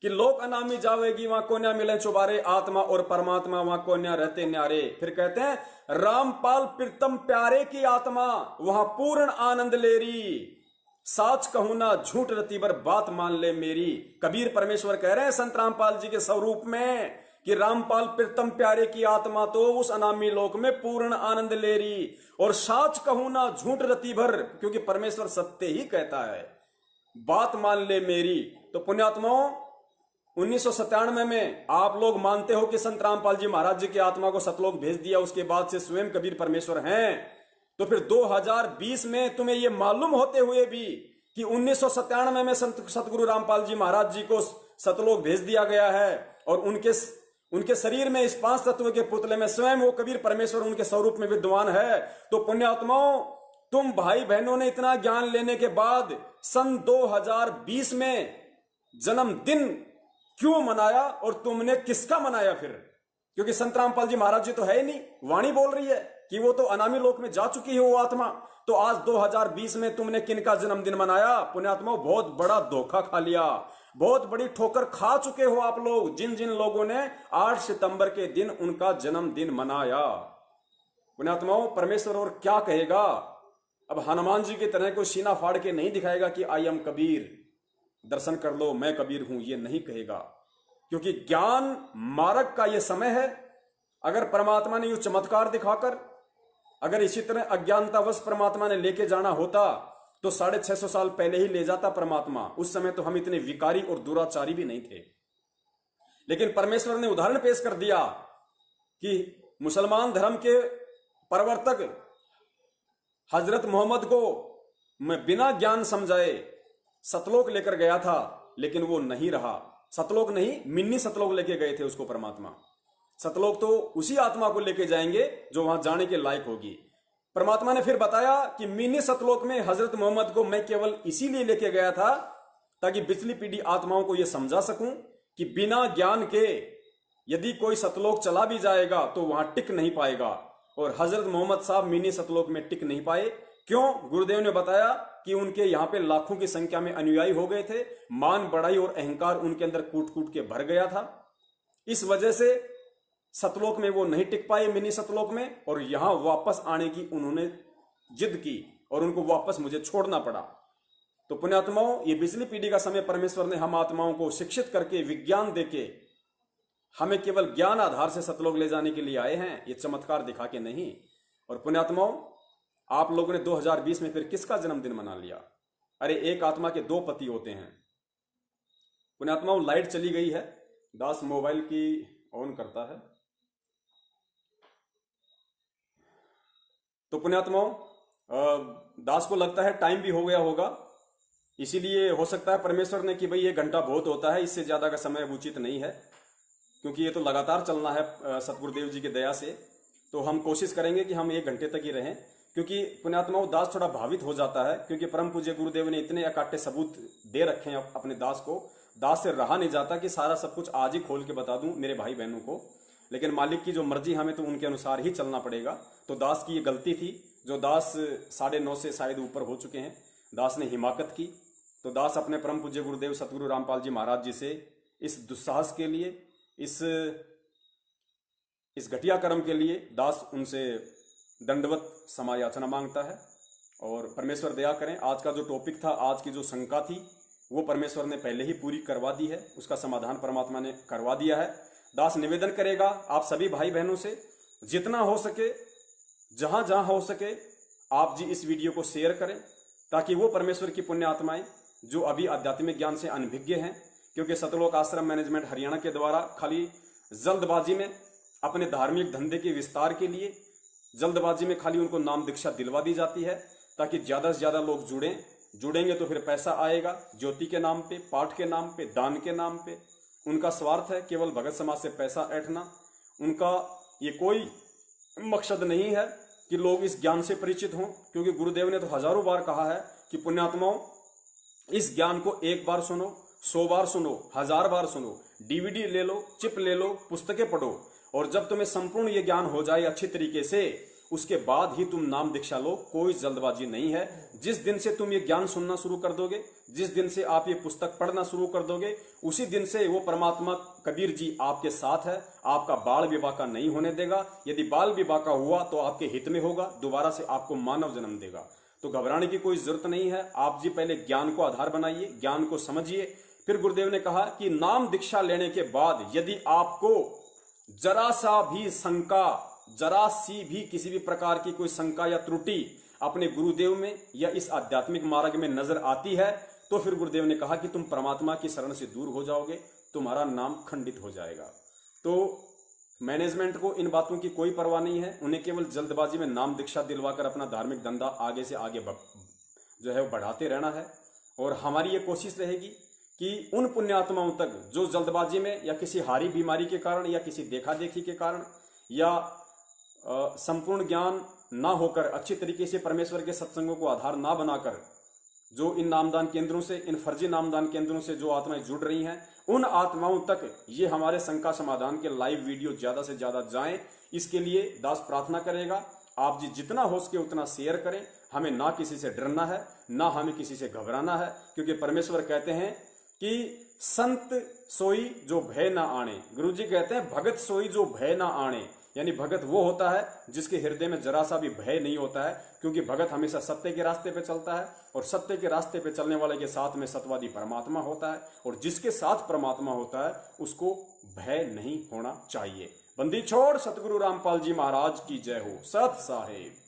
कि लोक अनामी जावेगी वहां कोन्या मिले चुबारे, आत्मा और परमात्मा वहां कोन्या रहते न्यारे। फिर कहते हैं रामपाल प्रीतम प्यारे की आत्मा वहां पूर्ण आनंद लेरी, साच कहूं ना झूठ रती बर बात मान ले मेरी। कबीर परमेश्वर कह रहे हैं संत रामपाल जी के स्वरूप में कि रामपाल प्रीतम प्यारे की आत्मा तो उस अनामी लोक में पूर्ण आनंद ले रही, और साच कहूं ना झूठ रती भर, क्योंकि परमेश्वर सत्य ही कहता है, बात मान ले मेरी। तो पुण्यात्माओं, 1997 में आप लोग मानते हो कि संत रामपाल जी महाराज जी की आत्मा को सतलोक भेज दिया, उसके बाद से स्वयं कबीर परमेश्वर हैं। तो फिर 2020 में तुम्हें यह मालूम होते हुए भी कि 1997 में सतगुरु रामपाल जी महाराज जी को सतलोक भेज दिया गया है, और उनके शरीर में इस 5 तत्व के पुतले में स्वयं वो कबीर परमेश्वर उनके स्वरूप में विद्वान है। तो पुण्यात्माओं, तुम भाई बहनों ने इतना ज्ञान लेने के बाद सन 2020 में जन्मदिन क्यों मनाया, और तुमने किसका मनाया फिर? क्योंकि संत रामपाल जी महाराज जी तो है ही नहीं, वाणी बोल रही है कि वो तो अनामी लोक में जा चुकी है वो आत्मा। तो आज 2020 में तुमने किनका जन्मदिन मनाया? पुण्यात्माओं, बहुत बड़ा धोखा खा लिया, बहुत बड़ी ठोकर खा चुके हो आप लोग, जिन जिन लोगों ने 8 सितंबर के दिन उनका जन्मदिन मनाया। पुण्यात्माओं, परमेश्वर और क्या कहेगा? अब हनुमान जी की तरह कोई सीना फाड़ के नहीं दिखाएगा कि आई एम कबीर, दर्शन कर लो मैं कबीर हूं, ये नहीं कहेगा। क्योंकि ज्ञान मार्ग का ये समय है। अगर परमात्मा ने यूं चमत्कार दिखाकर, अगर इसी तरह अज्ञानतावश परमात्मा ने लेके जाना होता तो 650 साल पहले ही ले जाता परमात्मा। उस समय तो हम इतने विकारी और दुराचारी भी नहीं थे। लेकिन परमेश्वर ने उदाहरण पेश कर दिया कि मुसलमान धर्म के प्रवर्तक हजरत मोहम्मद को मैं बिना ज्ञान समझाए सतलोक लेकर गया था, लेकिन वो नहीं रहा। सतलोक नहीं, मिन्नी सतलोक लेके गए थे उसको परमात्मा। सतलोक तो उसी आत्मा को लेके जाएंगे जो वहां जाने के लायक होगी। परमात्मा ने फिर बताया कि मिनी सतलोक में हजरत मोहम्मद को मैं केवल इसीलिए लेके गया था ताकि पिछली पीढ़ी आत्माओं को यह समझा सकूं कि बिना ज्ञान के यदि कोई सतलोक चला भी जाएगा तो वहां टिक नहीं पाएगा। और हजरत मोहम्मद साहब मिनी सतलोक में टिक नहीं पाए। क्यों? गुरुदेव ने बताया कि उनके यहां पे लाखों की संख्या में अनुयायी हो गए थे, मान बढ़ाई और अहंकार उनके अंदर कूट कूट के भर गया था। इस वजह से सतलोक में वो नहीं टिक पाए, मिनी सतलोक में, और यहां वापस आने की उन्होंने जिद की और उनको वापस मुझे छोड़ना पड़ा। तो पुण्यात्माओं, ये पिछली पीढ़ी का समय परमेश्वर ने हम आत्माओं को शिक्षित करके, विज्ञान देके, हमें केवल ज्ञान आधार से सतलोक ले जाने के लिए आए हैं, ये चमत्कार दिखा के नहीं। और पुण्यात्माओं, आप लोगों ने 2020 में फिर किसका जन्मदिन मना लिया? अरे एक आत्मा के 2 पति होते हैं। पुण्यात्माओं, लाइट चली गई है, दास मोबाइल की ऑन करता है। तो पुण्यात्माओं, दास को लगता है टाइम भी हो गया होगा, इसीलिए हो सकता है परमेश्वर ने कि भाई 1 घंटा बहुत होता है, इससे ज्यादा का समय उचित नहीं है, क्योंकि ये तो लगातार चलना है सतगुरुदेव जी की दया से। तो हम कोशिश करेंगे कि हम 1 घंटे तक ही रहें, क्योंकि पुण्यात्माओं दास थोड़ा भावित हो जाता है, क्योंकि परम पूज्य गुरुदेव ने इतने अकाट्य सबूत दे रखे हैं अपने दास को। दास से रहा नहीं जाता कि सारा सब कुछ आज ही खोल के बता दूं मेरे भाई बहनों को, लेकिन मालिक की जो मर्जी, हमें तो उनके अनुसार ही चलना पड़ेगा। तो दास की ये गलती थी, जो दास 9:30 से शायद ऊपर हो चुके हैं, दास ने हिमाकत की। तो दास अपने परम पूज्य गुरुदेव सतगुरु रामपाल जी महाराज जी से इस दुस्साहस के लिए, इस घटिया कर्म के लिए दास उनसे दंडवत क्षमा याचना मांगता है। और परमेश्वर दया करें, आज का जो टॉपिक था, आज की जो शंका थी, वो परमेश्वर ने पहले ही पूरी करवा दी है, उसका समाधान परमात्मा ने करवा दिया है। दास निवेदन करेगा आप सभी भाई बहनों से, जितना हो सके, जहां जहां हो सके, आप जी इस वीडियो को शेयर करें, ताकि वो परमेश्वर की पुण्य आत्माएं जो अभी आध्यात्मिक ज्ञान से अनभिज्ञ हैं, क्योंकि सतलोक आश्रम मैनेजमेंट हरियाणा के द्वारा खाली जल्दबाजी में अपने धार्मिक धंधे के विस्तार के लिए जल्दबाजी में खाली उनको नाम दीक्षा दिलवा दी जाती है ताकि ज्यादा से ज्यादा लोग जुड़ेंगे तो फिर पैसा आएगा, ज्योति के नाम पे, पाठ के नाम पे, दान के नाम पे। उनका स्वार्थ है केवल भगत समाज से पैसा ऐंठना। उनका ये कोई मकसद नहीं है कि लोग इस ज्ञान से परिचित हों, क्योंकि गुरुदेव ने तो हजारों बार कहा है कि पुण्यात्माओं, इस ज्ञान को एक बार सुनो, 100 बार सुनो, 1000 बार सुनो, डीवीडी ले लो, चिप ले लो, पुस्तकें पढ़ो, और जब तुम्हें संपूर्ण ये ज्ञान हो जाए अच्छी तरीके से, उसके बाद ही तुम नाम दीक्षा लो। कोई जल्दबाजी नहीं है। जिस दिन से तुम ये ज्ञान सुनना शुरू कर दोगे, जिस दिन से आप ये पुस्तक पढ़ना शुरू कर दोगे, उसी दिन से वो परमात्मा कबीर जी आपके साथ है। आपका बाल विवाह का नहीं होने देगा। यदि बाल विवाह का हुआ तो आपके हित में होगा, दोबारा से आपको मानव जन्म देगा। तो घबराने की कोई जरूरत नहीं है। आप जी पहले ज्ञान को आधार बनाइए, ज्ञान को समझिए। फिर गुरुदेव ने कहा कि नाम दीक्षा लेने के बाद यदि आपको जरा सा भी शंका, जरा सी भी किसी भी प्रकार की कोई शंका या त्रुटि अपने गुरुदेव में या इस आध्यात्मिक मार्ग में नजर आती है, तो फिर गुरुदेव ने कहा कि तुम परमात्मा की शरण से दूर हो जाओगे, तुम्हारा नाम खंडित हो जाएगा। तो मैनेजमेंट को इन बातों की कोई परवाह नहीं है। उन्हें केवल जल्दबाजी में नाम दीक्षा दिलवाकर अपना धार्मिक धंधा आगे से आगे जो है बढ़ाते रहना है। और हमारी ये कोशिश रहेगी कि उन पुण्यात्माओं तक जो जल्दबाजी में या किसी हारी बीमारी के कारण या किसी देखा देखी के कारण या संपूर्ण ज्ञान ना होकर अच्छी तरीके से परमेश्वर के सत्संगों को आधार ना बनाकर जो इन नामदान केंद्रों से, इन फर्जी नामदान केंद्रों से जो आत्माएं जुड़ रही हैं, उन आत्माओं तक ये हमारे शंका समाधान के लाइव वीडियो ज्यादा से ज्यादा जाएं। इसके लिए दास प्रार्थना करेगा, आप जी जितना हो सके उतना शेयर करें। हमें ना किसी से डरना है, ना हमें किसी से घबराना है, क्योंकि परमेश्वर कहते हैं कि संत सोई जो भय ना आणे। गुरु जी कहते हैं भगत सोई जो भय ना आणे, यानी भगत वो होता है जिसके हृदय में जरा सा भी भय नहीं होता है, क्योंकि भगत हमेशा सत्य के रास्ते पे चलता है और सत्य के रास्ते पे चलने वाले के साथ में सत्यवादी परमात्मा होता है, और जिसके साथ परमात्मा होता है उसको भय नहीं होना चाहिए। बंदी छोड़ सतगुरु रामपाल जी महाराज की जय हो। सत साहेब।